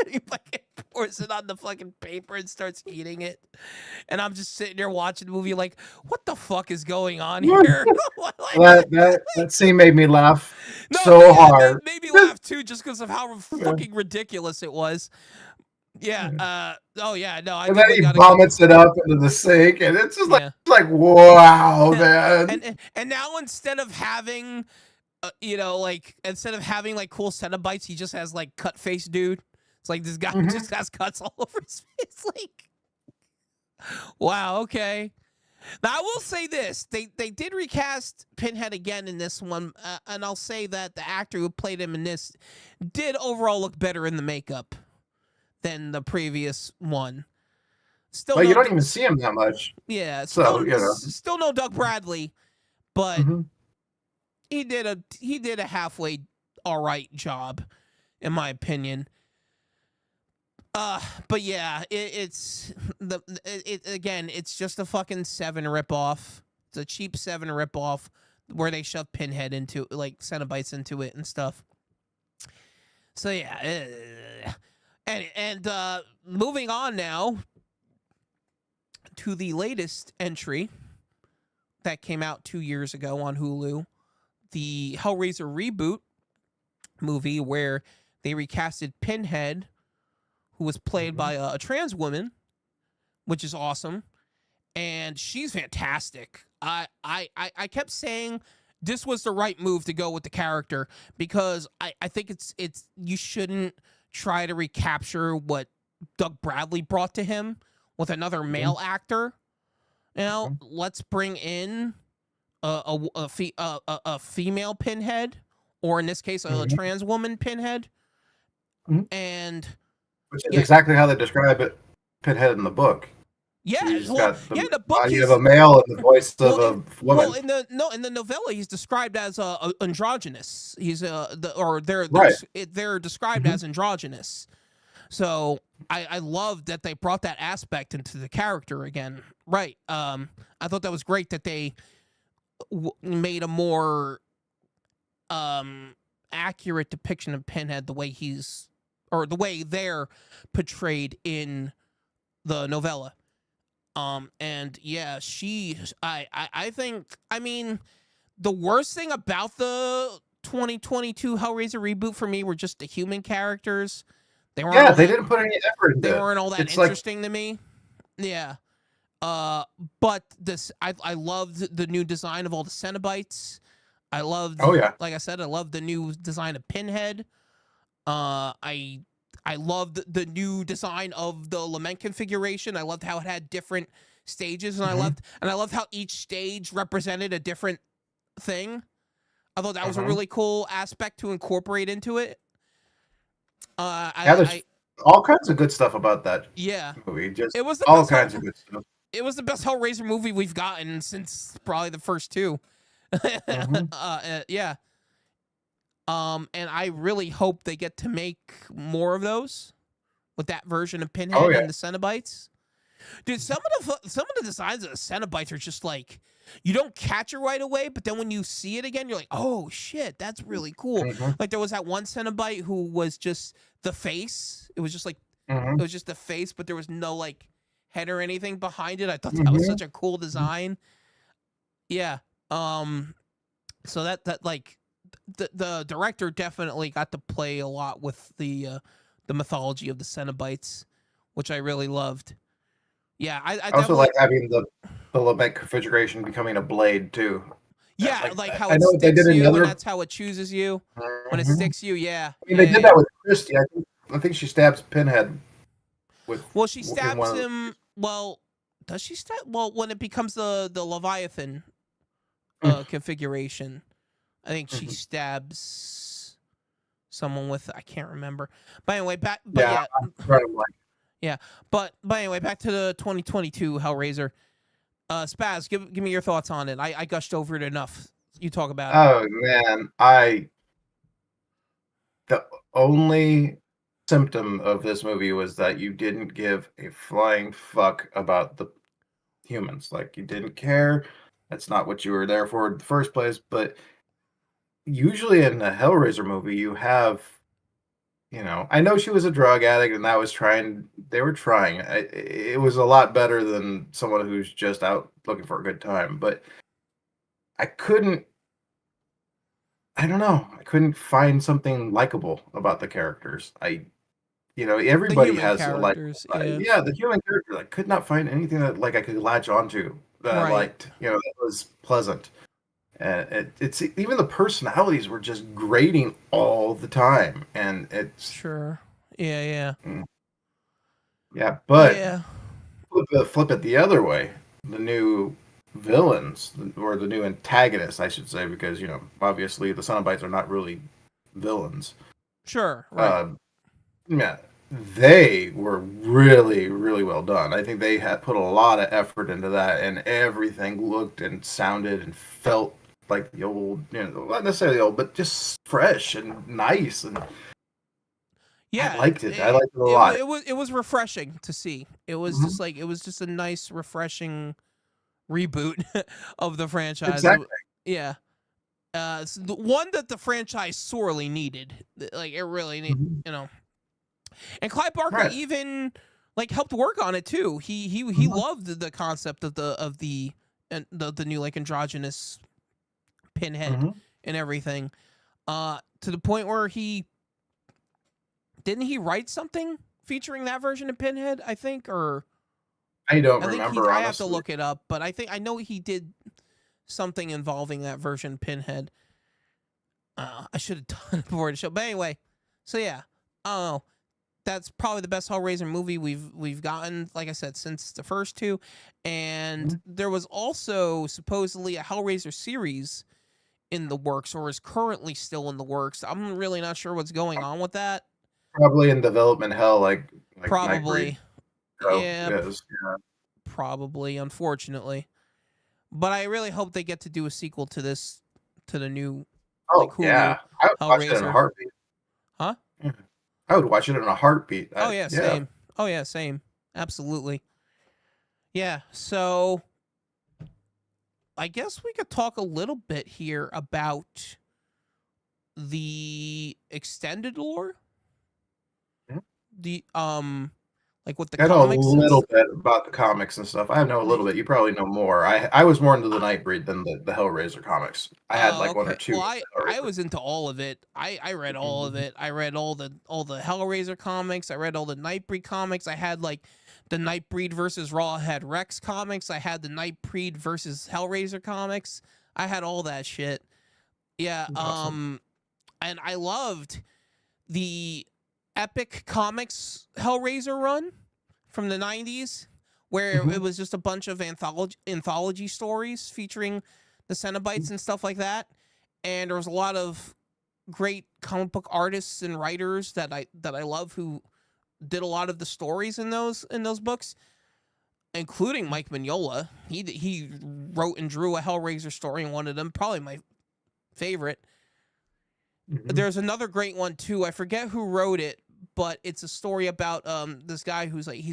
He fucking pours it on the fucking paper and starts eating it. And I'm just sitting there watching the movie like, what the fuck is going on here? that scene made me laugh hard. It made me laugh too, just because of how fucking ridiculous it was. Yeah. Oh yeah. No. And then he vomits it up into the sink, and it's just like wow, man. And now instead of having, instead of having like cool Cenobites, he just has like cut face dude. It's like this guy just has cuts all over his face. Like, wow. Okay. Now I will say this: they did recast Pinhead again in this one, and I'll say that the actor who played him in this did overall look better in the makeup than the previous one. Still, well, you don't even see him that much. Yeah, so still no Doug Bradley, but he did a halfway all right job, in my opinion. But yeah, it's just a fucking Seven ripoff. It's a cheap Seven ripoff where they shove Pinhead into like Cenobites into it and stuff. So yeah, and moving on now to the latest entry that came out 2 years ago on Hulu, the Hellraiser reboot movie where they recasted Pinhead, who was played Mhm. by a trans woman, which is awesome, and she's fantastic. I kept saying this was the right move to go with the character because I think it's you shouldn't try to recapture what Doug Bradley brought to him with another Mhm. male actor. You know, Mhm. let's bring in a female Pinhead, or in this case, a Mhm. trans woman Pinhead, Mhm. and Which is yeah, exactly how they describe it, Pinhead in the book. yeah, He's well, got yeah. the In the book, body of a he's male and the voice of well a well woman. in the no in the novella he's described as androgynous. He's or Right. they're described Mhm. as androgynous. So I love that they brought that aspect into the character again. Right. I thought that was great that they made a more accurate depiction of Pinhead the way he's or the way they're portrayed in the novella. And yeah, I think, I mean, the worst thing about the 2022 Hellraiser reboot for me were just the human characters. They weren't Yeah, all they that didn't put any effort they into it. weren't all that It's like, interesting to me. Yeah. Uh but this I loved the new design of all the Cenobites. I loved, oh yeah. like I said, I loved the new design of Pinhead. Uh I I loved the new design of the lament configuration. I loved how it had different stages, and Mhm. I loved how each stage represented a different thing. I thought that was a Mhm. really cool aspect to incorporate into it. Yeah, there's I all kinds of good stuff about that yeah, movie. Just it was the all best kinds of good stuff. it was the best Hellraiser movie we've gotten since probably the first two. Mhm. Yeah. And I really hope they get to make more of those with that version of Oh Pinhead yeah. and the Cenobites. Dude, some of the designs of the Cenobites are just like you don't catch it right away, but then when you see it again, you're like, oh shit, that's really cool. Mhm. Like there was that one Cenobite who was just the face. It was just like it Mhm. was just the face, but there was no like head or anything behind it. I thought that was Mhm. such a cool design. Yeah. Um. So that like the director definitely got to play a lot with the mythology of the Cenobites, which I really loved. Yeah, I I also like definitely having the lament configuration becoming a blade too. yeah, Like like how I it know they sticks did you and another. that's how it chooses you when it Mhm. sticks you. Yeah, I mean, they yeah, did yeah. that with Christie. I think she stabs Pinhead with Well, she in stabs one of the. him. Well, does she stab? Well, when it becomes the Leviathan configuration, I think she Mhm. stabs someone with I can't remember. But anyway, back. But Yeah, yeah, I'm running like. yeah. But anyway, back to the 2022 Hellraiser. Spaz, give me your thoughts on it. I gushed over it enough. You talk about it. Oh man, I the only symptom of this movie was that you didn't give a flying fuck about the humans. Like you didn't care. That's not what you were there for in the first place. But usually in a Hellraiser movie, you have, I know she was a drug addict and that was trying, they were trying. It was a lot better than someone who's just out looking for a good time. But I couldn't, I don't know, I couldn't find something likable about the characters. The Everybody human has a likable characters, side. yeah. Yeah, the human character, I could not find anything that like I could latch onto that I Right. liked. That was pleasant. And it's even the personalities were just grating all the time, and it's Sure. Yeah, yeah. mm, yeah. But Yeah. flip it the other way. The new villains, or the new antagonists, I should say, because obviously the Cenobites are not really villains. Sure. Right. Uh, yeah, they were really, really well done. I think they had put a lot of effort into that, and everything looked and sounded and felt like the old, not necessarily old, but just fresh and nice. And I Yeah, liked it. I liked it a lot. it was refreshing to see. It was Mhm. just like it was just a nice refreshing reboot of the franchise. Exactly. Yeah. It's the one that the franchise sorely needed. Like it really need, Mhm. you know. And Clive Barker Right. even like helped work on it too. He Mhm. loved the concept of the and the new like androgynous Pinhead Mhm. and everything. To the point where he didn't he write something featuring that version of Pinhead? I think, or I don't I think he. remember I have to honestly. look it up, but I know he did something involving that version of Pinhead. I should have done it before the show, but anyway. So yeah, oh, that's probably the best Hellraiser movie we've gotten. Like I said, since the first two, and Mhm. there was also supposedly a Hellraiser series in the works, or is currently still in the works. I'm really not sure what's going on with that. Probably in development hell, like Nightbreed Probably, yeah, is. Yeah. probably. Unfortunately, but I really hope they get to do a sequel to this, to the new, like Oh Hulu yeah, I would watch it in a Hellraiser. heartbeat. Huh? Yeah. I would watch it in a heartbeat. Oh yeah, Yeah. same. Oh yeah, same. Absolutely. Yeah. So I guess we could talk a little bit here about the extended lore. Mhm. The like with the I know a comics and little bit about the comics and stuff. I know a little bit. You probably know more. I was more into the Nightbreed than the Hellraiser comics. I had oh, like one or okay. two Well, of the I Hellraiser. was into all of it. I read all of Mhm. it. I read all the Hellraiser comics. I read all the Nightbreed comics. I had like the Nightbreed versus Rawhead Rex comics. I had the Nightbreed versus Hellraiser comics. I had all that shit. Yeah. Awesome. And I loved the Epic Comics Hellraiser run from the 90s, where it Mhm. was just a bunch of anthology stories featuring the Cenobites and stuff like that. And there was a lot of great comic book artists and writers that I love who did a lot of the stories in those books, including Mike Mignola. He wrote and drew a Hellraiser story in one of them, probably my favorite. Mhm. There's another great one too. I forget who wrote it, but it's a story about this guy who's like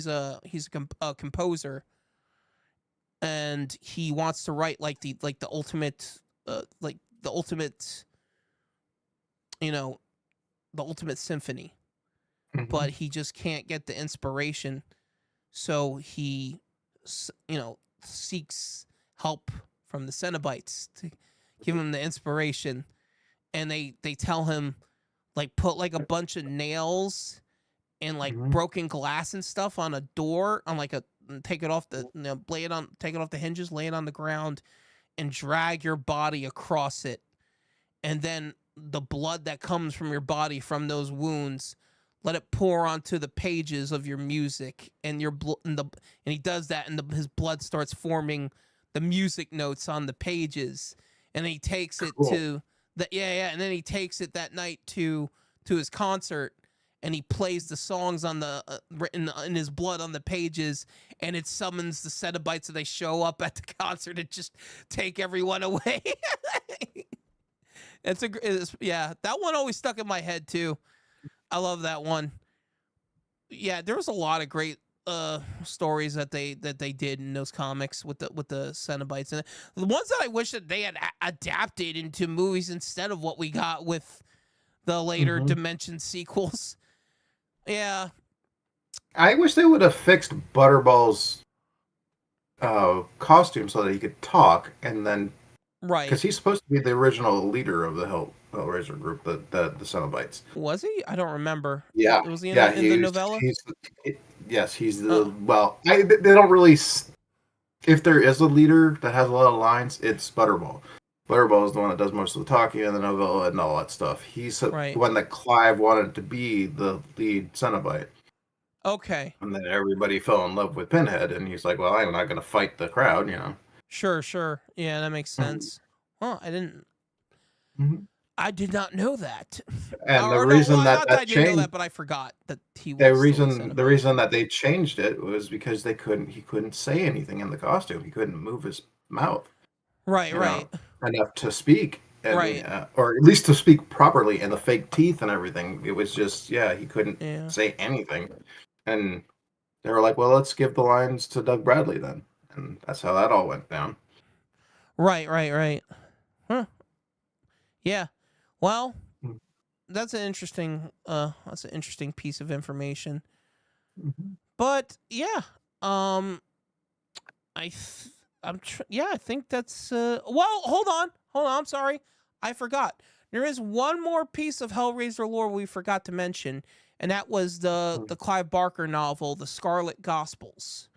a composer, and he wants to write like the ultimate like the ultimate, you know, the ultimate symphony, but Mhm. he just can't get the inspiration, so he seeks help from the Cenobites to give him the inspiration, and they tell him like put like a bunch of nails and like Mhm. broken glass and stuff on a door, on like a, take it off the, lay it on, take it off the hinges, lay it on the ground, and drag your body across it, and then the blood that comes from your body from those wounds, let it pour onto the pages of your music, and your and he does that, and his blood starts forming the music notes on the pages, and he takes it Cool. to the, and then he takes it that night to his concert, and he plays the songs on the written in his blood on the pages, and it summons the Cenobites, so they show up at the concert and just take everyone away. Yeah, that one always stuck in my head too. I love that one. Yeah, there was a lot of great stories that they did in those comics with the Cenobites, and the ones that I wish that they had adapted into movies instead of what we got with the later Mhm. Dimension sequels. Yeah, I wish they would have fixed Butterball's costume so that he could talk, and then right. because he's supposed to be the original leader of the Hellraiser group, the Cenobites. Was he? I don't remember. Yeah, Was he in yeah, the novella? yes, he's the, Oh, well, they don't really if there is a leader that has a lot of lines, it's Butterball. Butterball is the one that does most of the talking in the novella and all that stuff. He's the right. one that Clive wanted to be the lead Cenobite. Okay. And then everybody fell in love with Pinhead, and he's like, "Well, I'm not going to fight the crowd, you know." Sure, sure. Yeah, that makes Mhm. sense. Huh, I didn't. Mhm. I did not know that. And the Or no, reason well, that not that that I didn't know changed, that, but I forgot that he the was still a reason the Cenobite. reason that they changed it was because he couldn't say anything in the costume. He couldn't move his mouth, Right, you know, right, enough to speak, and right. or at least to speak properly, and the fake teeth and everything. It was just, yeah, he couldn't Yeah. say anything, and they were like, "Well, let's give the lines to Doug Bradley then," and that's how that all went down. Right, right, right. Huh. Yeah. Well, Mhm. that's an interesting piece of information. Mhm. But yeah, um I th- yeah, I think that's well, hold on. Hold on, I'm sorry. I forgot. There is one more piece of Hellraiser lore we forgot to mention, and that was the Clive Barker novel, The Scarlet Gospels.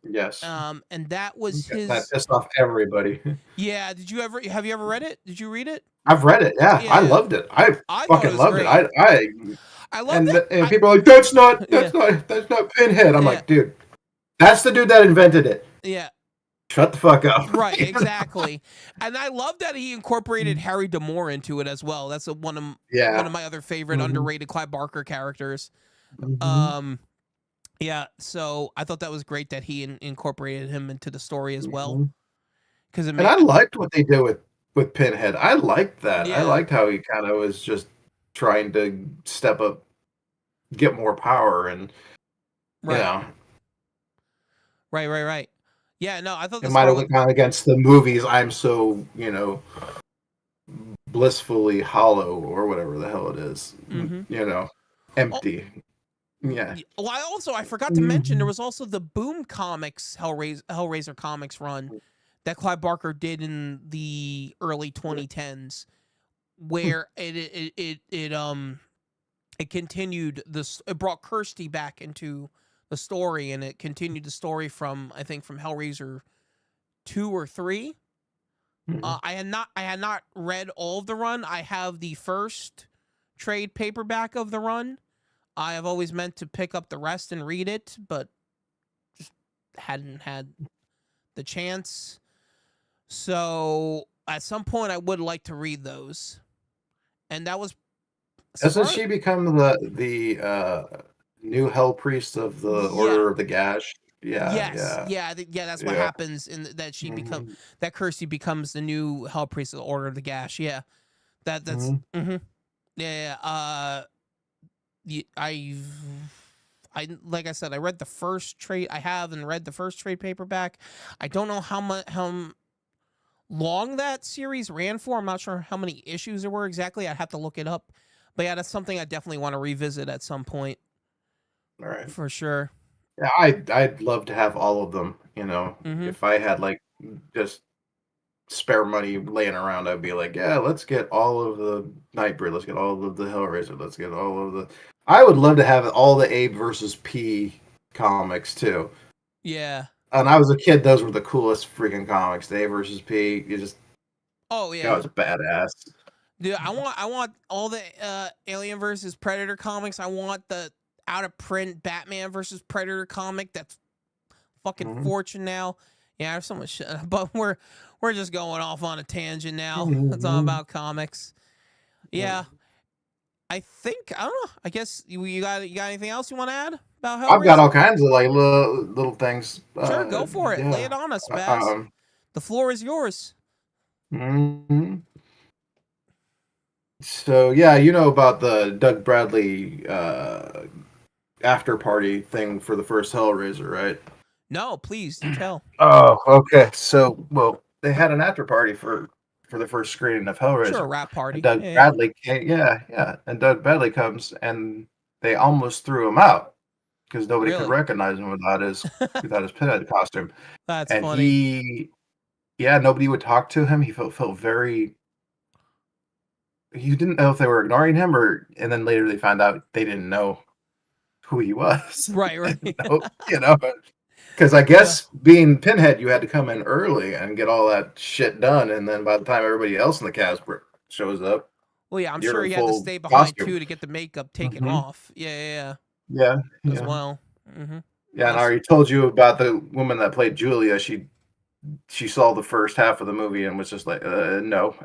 Yes. And that was That his. pissed off everybody. Yeah, have you ever read it? Did you read it? I've read it. Yeah, I Yeah, loved it. I I thought it fucking was loved it. great. I loved And it. people are like, that's Yeah, not Pinhead. I'm yeah, like, dude, that's the dude that invented it. yeah. Shut the fuck up. Right, exactly. And I love that he incorporated Harry D'Amour into it as well. That's one Yeah. of my other favorite Mm-hmm. underrated Clive Barker characters. Mm-hmm. Um, yeah, so I thought that was great that he incorporated him into the story as well, Mm-hmm. because it And made. I liked what they did with Pinhead. I liked that. I Yeah, liked how he kind of was just trying to step up, get more power, and you right, know, right. Yeah, no, I thought it the might have Scarlet. gone against the movies. I'm so blissfully hollow or whatever the hell it is. Mm-hmm. Oh, Empty. Yeah. well, I forgot to mention there Mhm. was also the Boom Comics Hellraiser comics run that Clive Barker did in the early 2010s, where it continued this. It brought Kirsty back into the story, and it continued the story from, I think, from Hellraiser 2 or 3. I had not read all of the run. I have the first trade paperback of the run. I have always meant to pick up the rest and read it, but just hadn't had the chance. So at some point, I would like to read those. And that was Doesn't surprise. she become the new hell priest of the Yeah. Order of the Gash? Yeah, Yes. yeah, Yeah. Yeah. That's what yeah. happens in that Mhm, that Kirsty becomes the new Hell Priest of the Order of the Gash. Yeah. That's. mhm. Mm-hmm. Yeah. I like I said, I read the first trade. I have and read the first trade paperback. I don't know how long that series ran for. I'm not sure how many issues there were exactly. I'd have to look it up. But yeah, that's something I definitely want to revisit at some point All right. for sure. Yeah, I'd love to have all of them. Mm-hmm. If I had like just spare money laying around, I'd be like, yeah, let's get all of the Nightbreed, let's get all of the Hellraiser, let's get all of the. I would love to have all the Abe versus P comics too. Yeah. And I was a kid; those were the coolest freaking comics. The A versus P, Oh that yeah. was badass. Dude, I want all the Alien versus Predator comics. I want the out of print Batman versus Predator comic. That's fucking Mhm. fortune now. Yeah, there's so much shit, but we're just going off on a tangent now. It's all Mhm. about comics. Yeah, I think I don't know. I guess you got anything else you want to add about I've got all Hellraiser? kinds of like little things. Sure, go for it. Lay Yeah. it on us, Uh, Baz. Um. The floor is yours. mhm. So yeah, you know about the Doug Bradley after party thing for the first Hellraiser, right? No, please do tell. Oh, okay. So, well, they had an after party for the first screening of Sure, a Hellraiser, rap and party. Doug Yeah, yeah. Bradley came. Yeah, yeah, and Doug Bradley comes, and they almost threw him out because nobody could Really? recognize him without his pinhead costume, That's and funny. yeah, nobody would talk to him. He felt very. He didn't know if they were ignoring him and then later they found out they didn't know who he was. Right, They right. didn't know, because I Yeah. guess being Pinhead, you had to come in early and get all that shit done, and then by the time everybody else in the cast shows up, Well, yeah, I'm you're sure in he had to full stay behind costume. too to get the makeup taken Hmm. off. Yeah, Yeah, as yeah, well. Mm-hmm. yeah. And I That's already told you about the woman that played Julia. She saw the first half of the movie and was just like, no.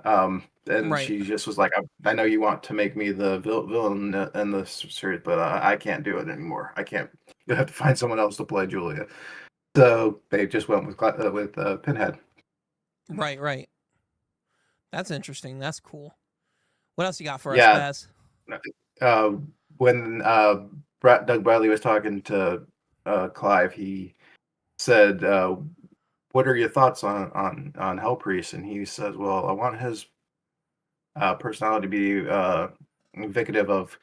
And right. she just was like, I know you want to make me the villain in the series, but I can't do it anymore. I can't. You'll have to find someone else to play Julia. So they just went with Pinhead. Right. That's interesting. That's cool. What else you got for us, Yeah. Baz? Uh, when Doug Bradley was talking to Clive, he said, "What are your thoughts on Hell Priest?" And he says, "Well, I want his personality to be indicative of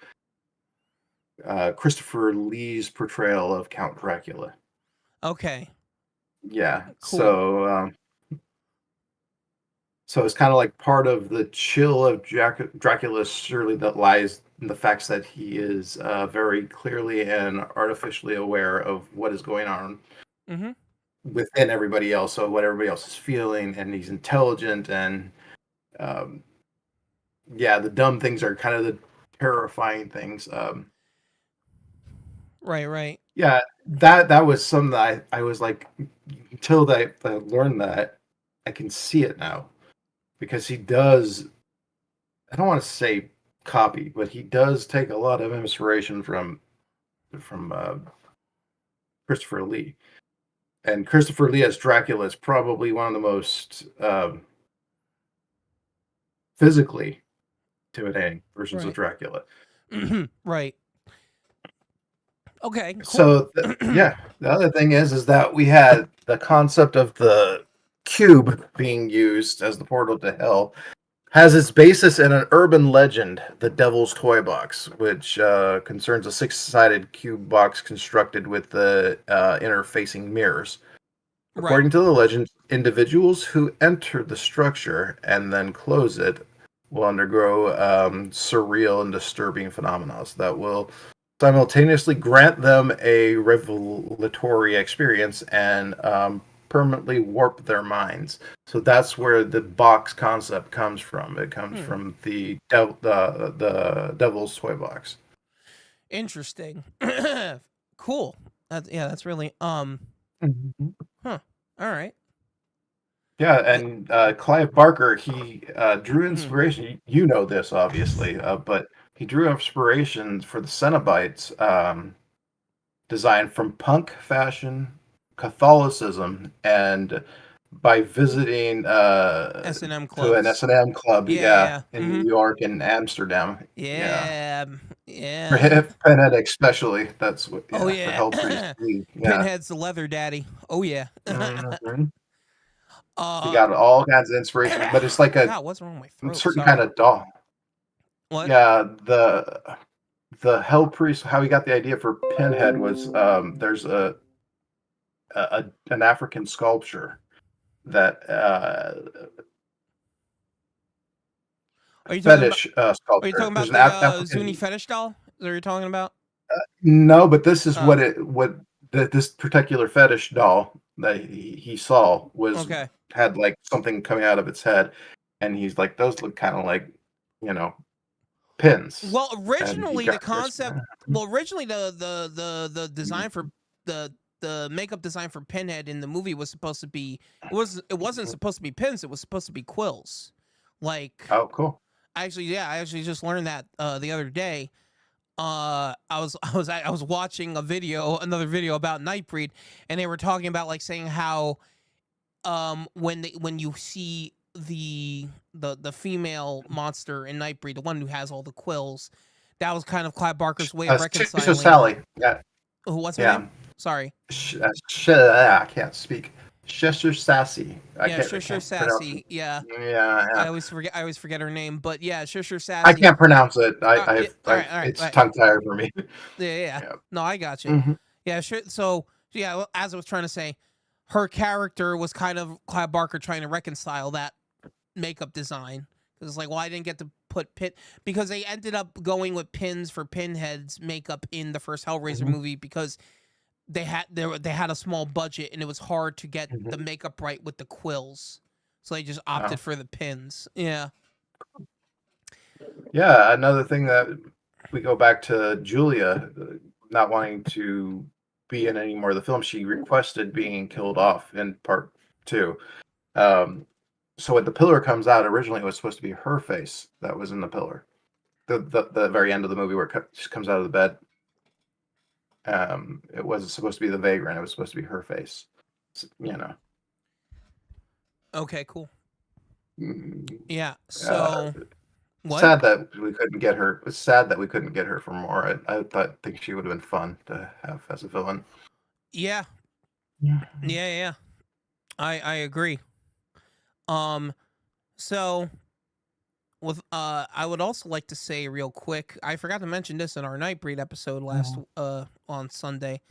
Christopher Lee's portrayal of Count Dracula." Okay. Yeah, Cool. so it's kind of like part of the chill of Dracula surely that lies the facts that he is very clearly and artificially aware of what is going on Mm-hmm. within everybody else, so what everybody else is feeling, and he's intelligent, and um, yeah, the dumb things are kind of the terrifying things. Right. Yeah, that was something that I was like, until I learned that, I can see it now, because he does, I don't want to say copy, but he does take a lot of inspiration from Christopher Lee. And Christopher Lee as Dracula is probably one of the most physically intimidating versions of Right. Dracula. Right. Okay, cool. So yeah, the other thing is that we had the concept of the cube being used as the portal to hell has its basis in an urban legend, the Devil's Toy Box, which concerns a six-sided cube box constructed with the interfacing mirrors. Right. According to the legend, individuals who enter the structure and then close it will undergo surreal and disturbing phenomena that will simultaneously grant them a revelatory experience and permanently warp their minds. So that's where the box concept comes from. It comes from the Devil's Toy Box. Interesting. Cool. That's really Mhm. huh. All right. Yeah, Yeah. and Clive Barker, he drew Mhm. inspiration. You know this, obviously, but he drew inspiration for the Cenobites design from punk fashion, Catholicism, and by visiting S&M to an clubs. S&M club, yeah, Yeah. in New York and Amsterdam. Yeah. Yeah. For Yeah. Pinhead especially, that's what, Oh yeah, for yeah. Hellpriest, yeah. Pinhead's the leather daddy. Oh yeah. Mhm. He uh got all kinds of inspiration, but it's like a God, what's wrong with my throat? certain kind Sorry. of doll. What? Yeah, the Hell Priest. How he got the idea for Pinhead was there's an African sculpture that Are you talking about fetish are you sculpture. talking There's about an the Zuni African. fetish doll? Is that what you're talking about? No, but this is Oh, what this particular fetish doll that he saw was okay. had like something coming out of its head, and he's like, those look kind of like, you know, pins, Well, and he originally the got concept, well, originally the design for the the makeup design for Pinhead in the movie was supposed to be it wasn't supposed to be pins, it was supposed to be quills. Like Oh, cool. I actually just learned that the other day. I was watching another video about Nightbreed, and they were talking about like saying how when you see the female monster in Nightbreed, the one who has all the quills, that was kind of Clive Barker's way of Sister reconciling. Sally. Yeah, What's her name? yeah. Sorry. I can't speak. Cheshire Sassy. Yeah, I Shusher can't pronounce it. Sassy. Yeah, Yeah, yeah. I always forget her name, but yeah, Shusher I Sassy. can't pronounce it. Yeah, all It's right. tongue tied for me. Yeah. Yeah. No, I got you. Hmm. Yeah, sure. So yeah, well, as I was trying to say, her character was kind of Clive Barker trying to reconcile that makeup design because it's like, well, I didn't get to put pin because they ended up going with pins for Pinhead's makeup in the first Hellraiser Hmm. movie because they had a small budget and it was hard to get the Hmm. makeup right with the quills, so they just Oh. opted for the pins. Yeah. Yeah, another thing that we go back to Julia not wanting to be in any more of the film. She requested being killed off in part two. Um, so when the pillar comes out, originally it was supposed to be her face that was in the pillar. The very end of the movie where she comes out of the bed. It wasn't supposed to be the vagrant. It was supposed to be her face. You know. Okay. Cool. Mm, Yeah. Uh, So what? sad that we couldn't get her. It was sad that we couldn't get her for more. Think she would have been fun to have as a villain. Yeah. Yeah. Yeah. I agree. Um. So with I would also like to say real quick, I forgot to mention this in our Nightbreed episode last on Sunday.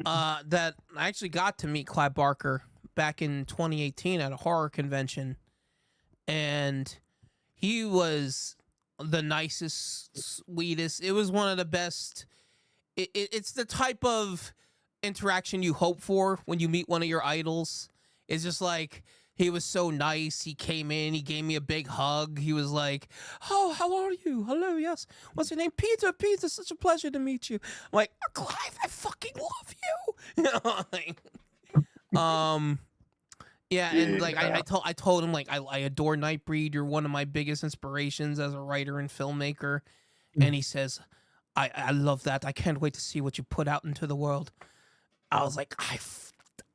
That I actually got to meet Clive Barker back in 2018 at a horror convention, and he was the nicest, sweetest. It was one of the best. It's the type of interaction you hope for when you meet one of your idols. It's just like he was so nice. He came in, he gave me a big hug. He was like, "Oh, how are you? Hello, yes. What's your name? Peter. Peter, such a pleasure to meet you." I'm like, "Clive, I fucking love you." You know, like, um, yeah, and like Yeah. I told him like I adore Nightbreed. You're one of my biggest inspirations as a writer and filmmaker. And he says, I love that. I can't wait to see what you put out into the world. I was like, I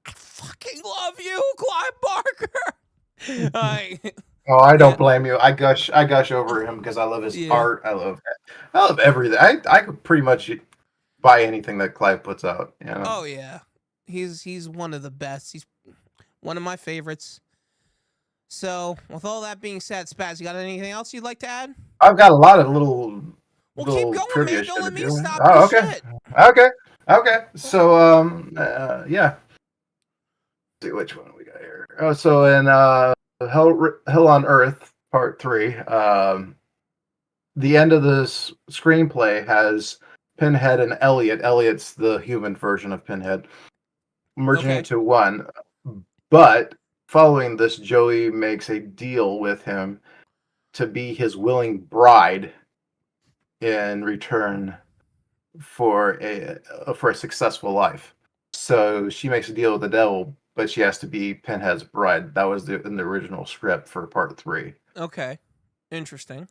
fucking love you, Clive Barker. I Oh, I yeah, don't blame you. I gush over him because I love his yeah. art. I love everything. I could pretty much buy anything that Clive puts out. You know, Oh yeah. He's one of the best. He's one of my favorites. So, with all that being said, Spaz, you got anything else you'd like to add? I've got a lot of little Well, keep little going, man. trivia Don't shit let if me you want. stop your Oh, okay, shit. okay, okay. So yeah. See which one we got here. Oh, so in Hell on Earth Part 3, the end of this screenplay has Pinhead and Elliot. Elliot's the human version of Pinhead merging Okay. into one. But following this, Joey makes a deal with him to be his willing bride in return for a successful life. So she makes a deal with the devil, but she has to be Pinhead's bride. That was in the original script for Part 3. Okay. Interesting.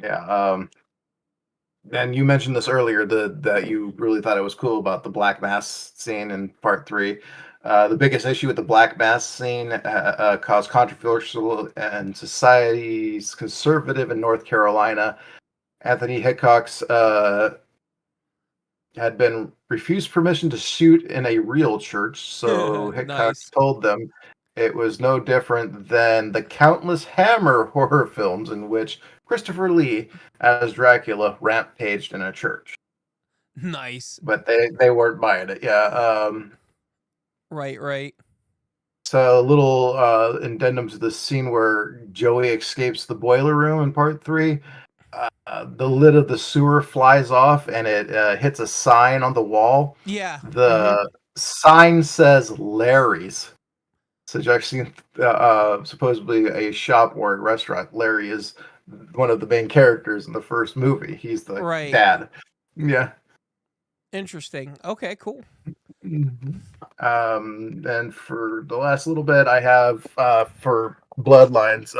Yeah. And you mentioned this earlier, that you really thought it was cool about the Black Mass scene in Part 3. The biggest issue with the Black Mass scene caused controversial and society's conservative in North Carolina. Anthony Hickox had been refused permission to shoot in a real church, so Hickox Nice. told them it was no different than the countless Hammer horror films in which Christopher Lee, as Dracula, rampaged in a church. Nice. But they weren't buying it. Yeah. Right, right. So a little addendum to the scene where Joey escapes the boiler room in Part 3. The lid of the sewer flies off and it hits a sign on the wall. Yeah. Mm-hmm. The sign says Larry's, suggesting supposedly a shop or a restaurant. Larry is one of the main characters in the first movie. He's the Right. dad. Yeah. Interesting. Okay, cool. Mhm. And for the last little bit, I have for Bloodlines.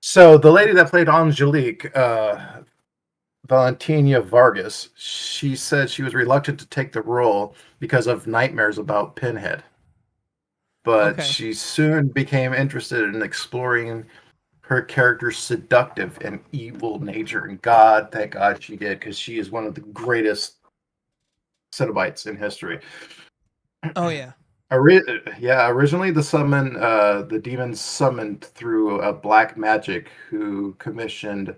So the lady that played Angelique, Valentina Vargas, she said she was reluctant to take the role because of nightmares about Pinhead. But Okay. she soon became interested in exploring her character's seductive and evil nature. And God, thank God she did, because she is one of the greatest Cenobites in history. Oh yeah. Originally the demons summoned through a black magic who commissioned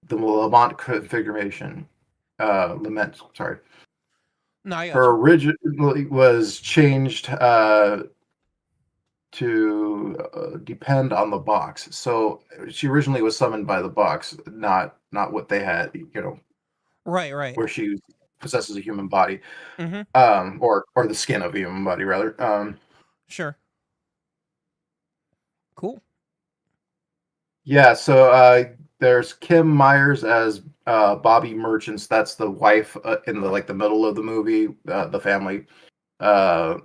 the Lamont configuration. Lament, sorry. No, I got Her you. originally was changed to depend on the box. So she originally was summoned by the box, not what they had, Right, right. where she possesses a human body, Mm-hmm. or the skin of a human body rather. Sure. Cool. Yeah, so there's Kim Myers as Bobby Merchants. That's the wife in the middle of the movie. The family uh,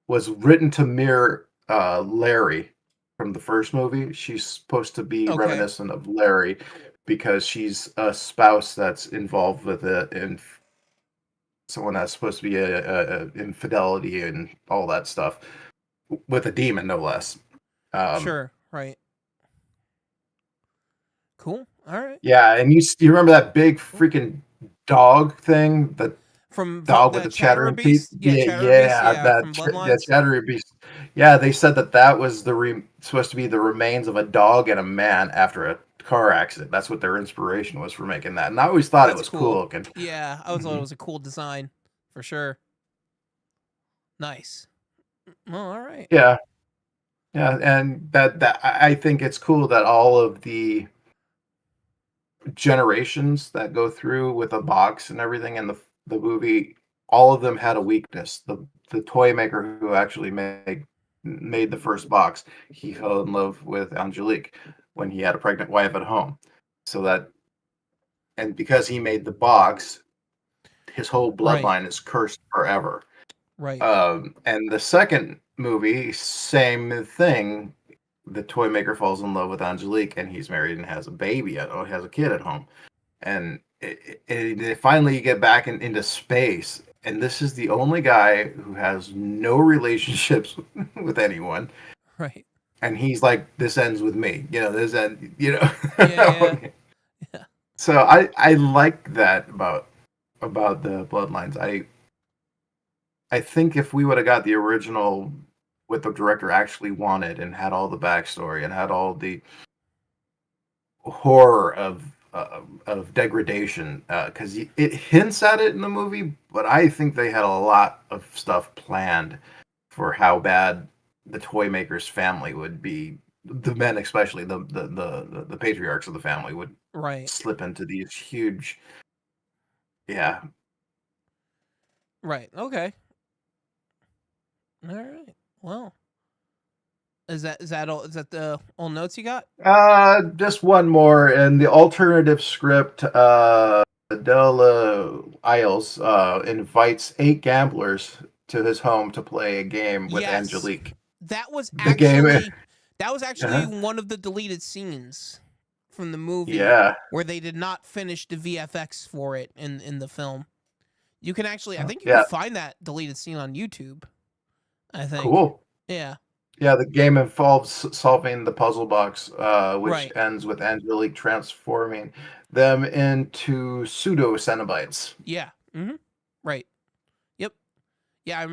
was written to mirror Larry from the first movie. She's supposed to be Okay. reminiscent of Larry because she's a spouse that's involved with it, and someone that's supposed to be a infidelity and all that stuff with a demon, no less. Um, Sure. Right. Cool. All right. Yeah, and you remember that big Cool. freaking dog thing? The From dog with the the chattering Chatterer teeth? Beast. Yeah, Yeah, Chatterer Beast. yeah, Yeah, from that Bloodlines. chattering beast. Yeah, they said that was supposed to be the remains of a dog and a man after a car accident. That's what their inspiration was for making that. And I always thought it That's was cool cool. looking. Yeah, I thought it Mhm. was a cool design for sure. Nice. Well, all right. Yeah, Yeah, and that I think it's cool that all of the generations that go through with a box and everything in the movie, all of them had a weakness. The toy maker who actually made the first box, he fell in love with Angelique when he had a pregnant wife at home. So that, and because he made the box, his whole Right. bloodline is cursed forever. Right. And the second movie, same thing. The toy maker falls in love with Angelique, and he's married and has a baby, or has a kid at home. And they finally get back into space, and this is the only guy who has no relationships with anyone. Right. And he's like, "This ends with me," This end, Yeah. Yeah. So I like that about the bloodlines. I think if we would have got the original, what the director actually wanted, and had all the backstory and had all the horror of degradation, because it hints at it in the movie, but I think they had a lot of stuff planned for how bad the toy maker's family would be. The men, especially the patriarchs of the family, would Right. slip into these huge, yeah. Right. Okay. All right. Well, is that all? Is that the all notes you got? Just one more. In the alternative script, Adela Isles invites 8 gamblers to his home to play a game with Yes. Angelique. That was The game, actually that was actually uh one of the deleted scenes from the movie yeah, where they did not finish the VFX for it in the film. You can actually, I think you can yeah, find that deleted scene on YouTube. I think. cool. Yeah. Yeah, the game involves solving the puzzle box, which Right. ends with Angelique transforming them into pseudo Cenobites. Yeah. Right. Yep. Yeah, I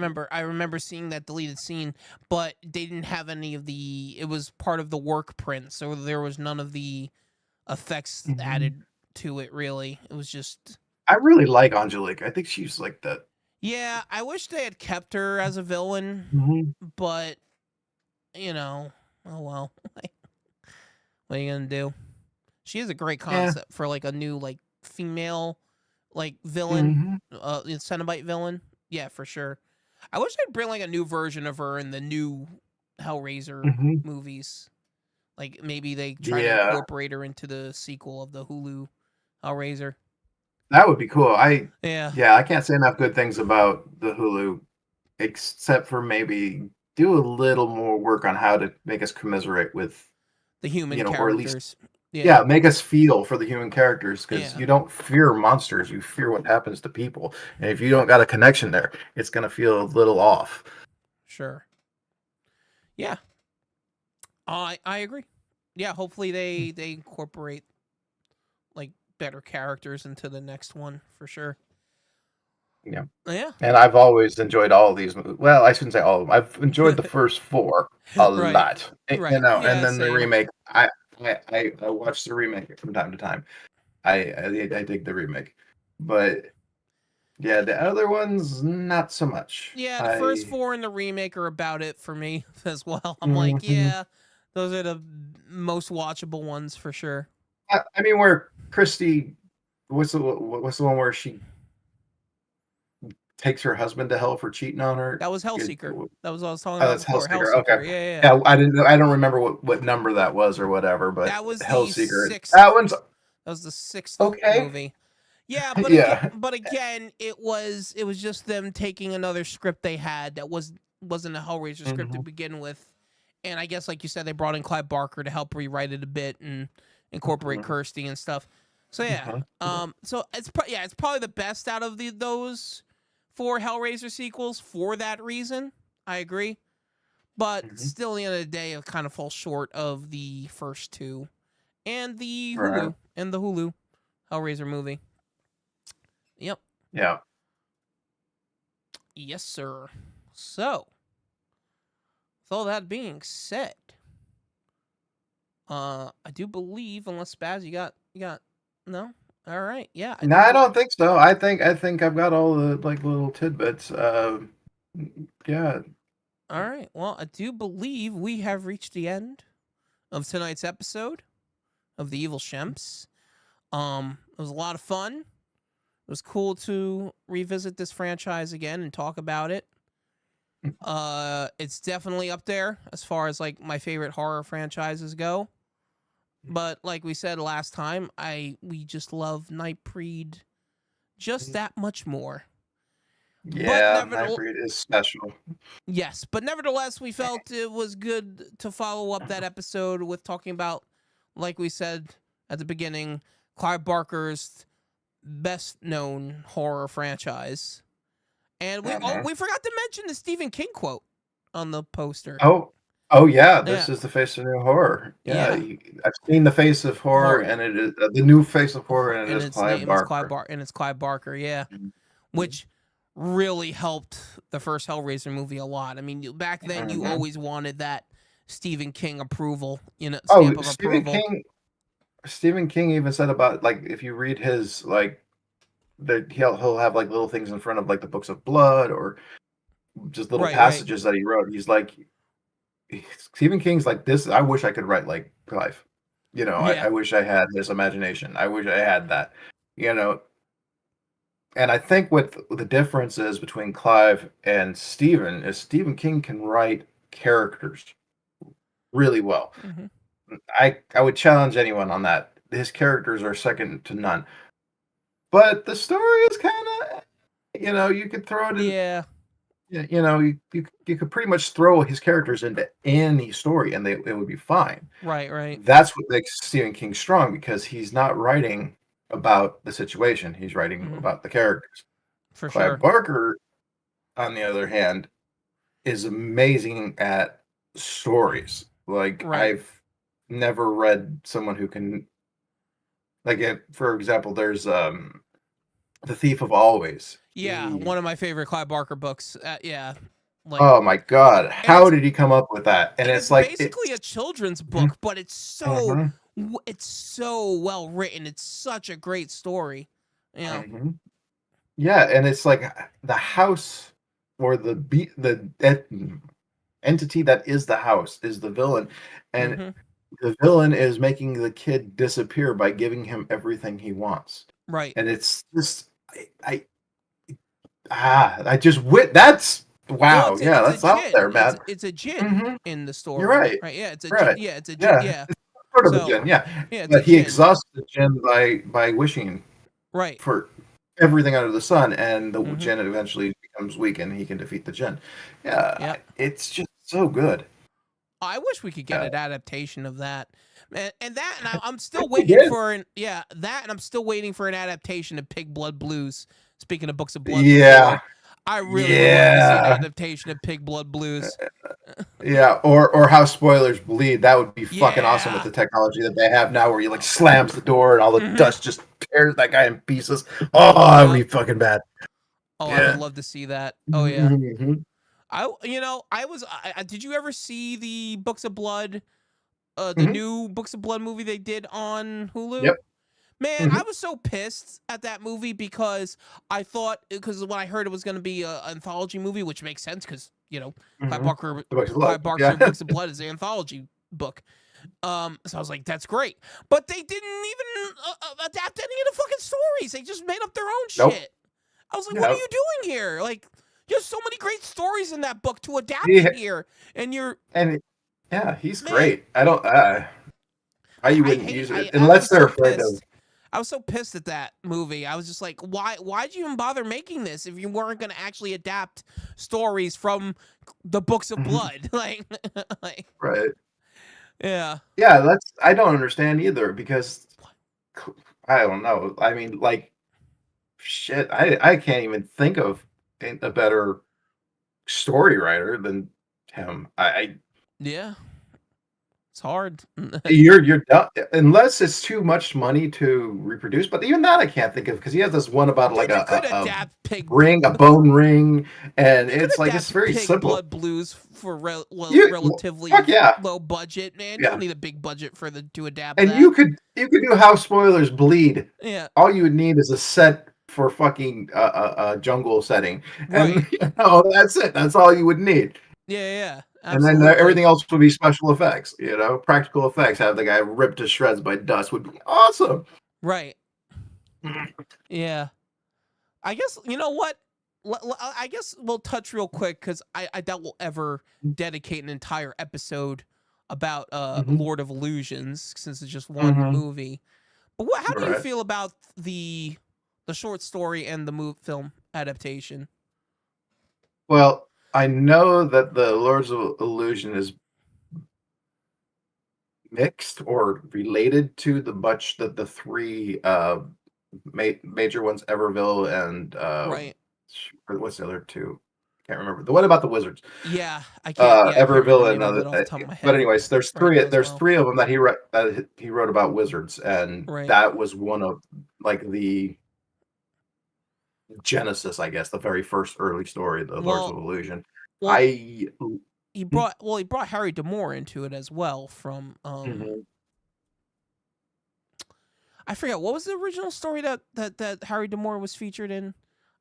remember seeing that deleted scene, but they didn't have any of the it was part of the work print, so there was none of the effects Mhm. added to it really. It was just I really like Angelique. I think she's like that. yeah, I wish they had kept her as a villain, Mhm. but oh well. What are you gonna do? She is a great Yeah. concept for like a new like female like villain, Mhm. Cenobite villain. Yeah, for sure. I wish they'd bring like a new version of her in the new Hellraiser Mhm. movies. Like maybe they try to Yeah, incorporate her into the sequel of the Hulu Hellraiser. that would be cool. Yeah, Yeah, I can't say enough good things about the Hulu, except for maybe do a little more work on how to make us commiserate with, the human or at least, characters. Yeah, yeah, make us feel for the human characters, because yeah, you don't fear monsters, you fear what happens to people. And if you don't got a connection there, it's gonna feel a little off. sure. Yeah, I agree. Yeah, hopefully they incorporate like better characters into the next one for sure. Yeah. Yeah, And I've always enjoyed all of these movies. Well, I shouldn't say all of them. I've enjoyed the first 4 a right, lot. right. And Yeah, then the same. remake, I watch the remake from time to time. I dig the remake. But yeah, the other ones, not so much. Yeah, the first four in the remake are about it for me as well. I'm like, Mhm. yeah, those are the most watchable ones for sure. I mean, where Christy, what's the one where she takes her husband to hell for cheating on her? That was Good. Hellseeker. That was what I was talking Oh, about that's before. Hellseeker. Okay. Hellseeker. Yeah, yeah, yeah. Yeah, I don't remember what number that was or whatever, but That was the Hellseeker. That sixth. one's That was the sixth okay. movie. Yeah, Yeah. but again, it was just them taking another script they had that wasn't a Hellraiser script to Mhm, begin with, and I guess like you said, they brought in Clive Barker to help rewrite it a bit and incorporate mhm, Kirsty and stuff. So yeah, mhm, so it's probably the best out of those four Hellraiser sequels for that reason. I agree, but mhm. still, at the end of the day, it kind of falls short of the first two and the Right. Hulu Hellraiser movie. Yep. Yeah. Yes, sir. So, with all that being said, I do believe, unless Spaz, you got no. All right, yeah, I No, do. I don't think so. I think I've got all the like little tidbits. Yeah. All right. Well, I do believe we have reached the end of tonight's episode of the Evil Shemps. It was a lot of fun. It was cool to revisit this franchise again and talk about it. It's definitely up there as far as like my favorite horror franchises go. But like we said last time, we just love Nightbreed just that much more. But Yeah, Nightbreed is special. yes, but nevertheless, we felt it was good to follow up that episode with talking about, like we said at the beginning, Clive Barker's best known horror franchise. And we forgot to mention the Stephen King quote on the poster. Oh yeah, this is the face of new horror. Yeah, I've seen the face of horror, and it is the new face of horror, and it is Clive Barker. And it's Clive Barker, yeah, Mhm. which really helped the first Hellraiser movie a lot. I mean, back then you always wanted that Stephen King approval, stamp of approval. Stephen King even said about like if you read his like he'll have like little things in front of like the books of blood or just little passages that he wrote. He's like Stephen King's like this. I wish I could write like Clive. I wish I had his imagination. I wish I had that. And I think what the difference is between Clive and Stephen is Stephen King can write characters really well. Mm-hmm. I would challenge anyone on that. His characters are second to none. But the story is kind of, you could throw it in. Yeah. You could pretty much throw his characters into any story and it would be fine. Right. That's what makes Stephen King strong because he's not writing about the situation. He's writing about the characters. For Clive sure. Barker, on the other hand, is amazing at stories. Like I've never read someone who can, like, for example, there's The Thief of Always. Yeah, one of my favorite Clive Barker books. Yeah. Like, oh my God! How did he come up with that? And it's like basically a children's book, but it's so well written. It's such a great story. Yeah. Yeah, and it's like the house or the entity that is the house is the villain, and the villain is making the kid disappear by giving him everything he wants. Right. And it's just I just that's wow. Well, yeah, that's out there, man. It's a djinn in the story. You're right. Right. Yeah, it's a djinn. Yeah, it's a djinn. Yeah. It's sort of a djinn. Yeah. But he exhausts the djinn by wishing for everything under the sun, and the djinn eventually becomes weak, and he can defeat the djinn. Yeah. It's just so good. I wish we could get an adaptation of that. And I'm still waiting for I'm still waiting for an adaptation of Pig Blood Blues. Speaking of books of blood, I really would love to see an adaptation of Pig Blood Blues. Yeah, or How Spoilers Bleed. That would be fucking awesome with the technology that they have now, where you like slams the door and all the dust just tears that guy in pieces. Oh, that would be fucking bad. Oh, I would love to see that. Oh yeah. Did you ever see the Books of Blood? The new Books of Blood movie they did on Hulu? Yep. Man, I was so pissed at that movie because when I heard it was going to be an anthology movie, which makes sense because, Clive Barker Books of Blood is an anthology book. So I was like, that's great. But they didn't even adapt any of the fucking stories. They just made up their own shit. I was like, what are you doing here? Like, there's so many great stories in that book to adapt it here. Yeah, he's great. I don't. How you wouldn't use it unless they're afraid of. I was so pissed at that movie. I was just like, why'd you even bother making this if you weren't going to actually adapt stories from the Books of Blood? like, right. Yeah. Yeah, I don't understand either because I don't know. I mean, like, shit. I can't even think of a better story writer than him. Yeah. It's hard. You're done unless it's too much money to reproduce. But even that I can't think of because he has this one about like a bone ring, and it's like it's very simple. Blood Blues for relatively low budget, man. You don't need a big budget to adapt. And you could do How Spoilers Bleed. Yeah. All you would need is a set for fucking a jungle setting, and that's it. That's all you would need. Yeah, And then absolutely. everything else would be special effects, practical effects. Have the guy ripped to shreds by dust would be awesome. Right. Yeah. I guess, you know what? I guess we'll touch real quick because I doubt we'll ever dedicate an entire episode about Mm-hmm. Lord of Illusions since it's just one Mm-hmm. movie. But how do you Right. feel about the short story and the film adaptation? Well, I know that the Lords of Illusion is mixed or related to the three major ones, Everville and Right. what's the other two? Can't remember. The one about the wizards. Yeah, I can't. Yeah, I can't remember the Everville name and of other. it off the top of my But head anyways, right now as there's well. three of them that he wrote about wizards, and Right. that was one of like the Genesis, I guess, the very first early story, the Lords of Illusion. Well, I he brought Harry D'Amour into it as well from Mhm. I forget what was the original story that Harry D'Amour was featured in.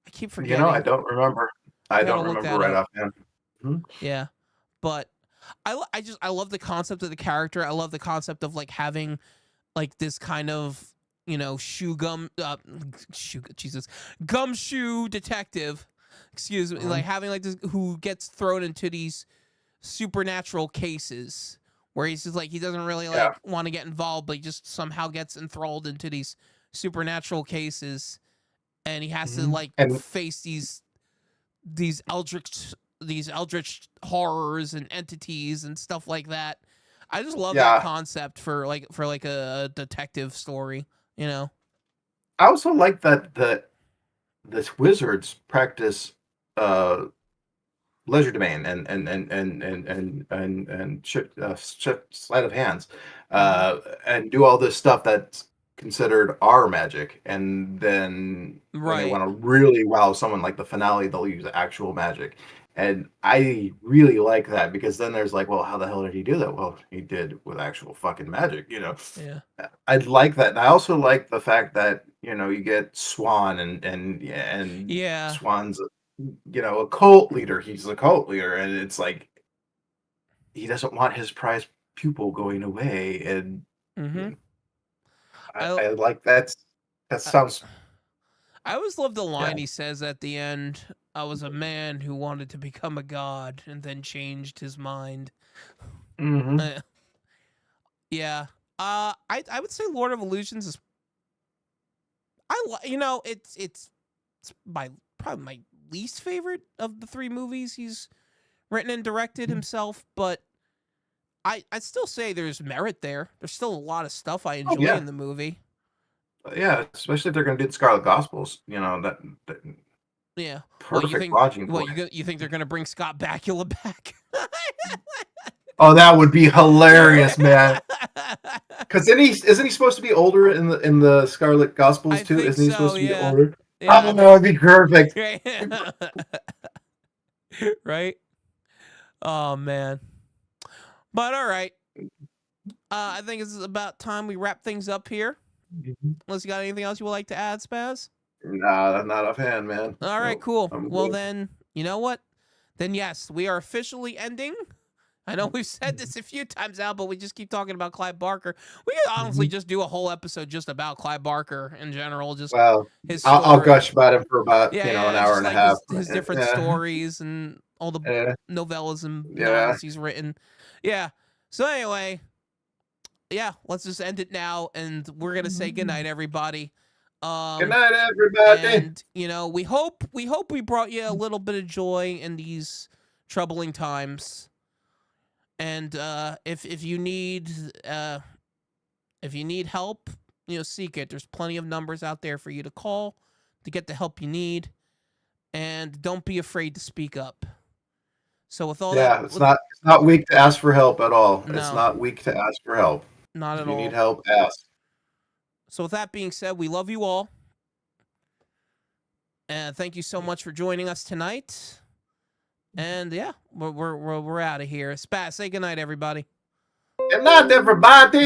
I keep I forgetting. don't remember. I I gotta don't look remember that right up. offhand. Mhm. Yeah, but I love the concept of the character. I love the concept of like having like this kind of shoe gum Jesus gumshoe detective. Excuse me, like Mhm. having like this who gets thrown into these supernatural cases where he's just like he doesn't really Yeah. like want to get involved, but he just somehow gets enthralled into these supernatural cases, and he has to Mhm. like And face these eldritch horrors and entities and stuff like that. I just love that yeah, concept for like a detective story, you know. I also like that this wizards practice uh leisure domain and sleight of hands, Hmm. and do all this stuff that's considered our magic. And then when they Right. want to really wow someone, like the finale, they'll use actual magic. And I really like that because then there's like, well, how the hell did he do that? Well, he did with actual fucking magic. Yeah. I like that. And I also like the fact that, you get Swan and Yeah. Swan's a cult leader. He's a cult leader, and it's like he doesn't want his prized pupil going away. And Hmm. mm, I I like that. That I, sounds I always love the yeah. line he says at the end. I was a man who wanted to become a god and then changed his mind. Hmm. Uh, yeah. I would say Lord of Illusions is it's my probably my least favorite of the three movies he's written and directed himself, but I'd still say there's merit there. There's still a lot of stuff I Oh enjoy yeah, in the movie. yeah. Especially if they're going to do the Scarlet Gospels. That Yeah. perfect launching point. You think they're gonna bring Scott Bakula back? Oh, that would be hilarious, man. Because then isn't he supposed to be older in the Scarlet Gospels I too? think Isn't he so. supposed to be Yeah. older? Oh, Yeah. that would be perfect. Right. Oh man. But all right. I think it's about time we wrap things up here. Mhm. Unless you got anything else you would like to add, Spaz? Nah, not offhand, man. All right, No, cool. I'm Well good. then, you know what? Then yes, we are officially ending. I know we've said this a few times now, but we just keep talking about Clive Barker. We could honestly Mhm. just do a whole episode just about Clive Barker in general, just Well, his I'll story. gush about him for about Yeah, an yeah, hour just and a like half. his different Yeah, stories and all the yeah, novellas and yeah. novels he's written. Yeah. So anyway, yeah, let's just end it now, and we're gonna say goodnight, everybody. Good Um, night, everybody. and we hope we brought you a little bit of joy in these troubling times. And if you need help, seek it. There's plenty of numbers out there for you to call to get the help you need, and don't be afraid to speak up. So with all that, Yeah, it's not weak to ask for help at all. It's no, not weak to ask for help. not If at you need all. help, ask. So with that being said, we love you all, and thank you so much for joining us tonight. And yeah, we're out of here. Spat, say goodnight, everybody. Good night, everybody.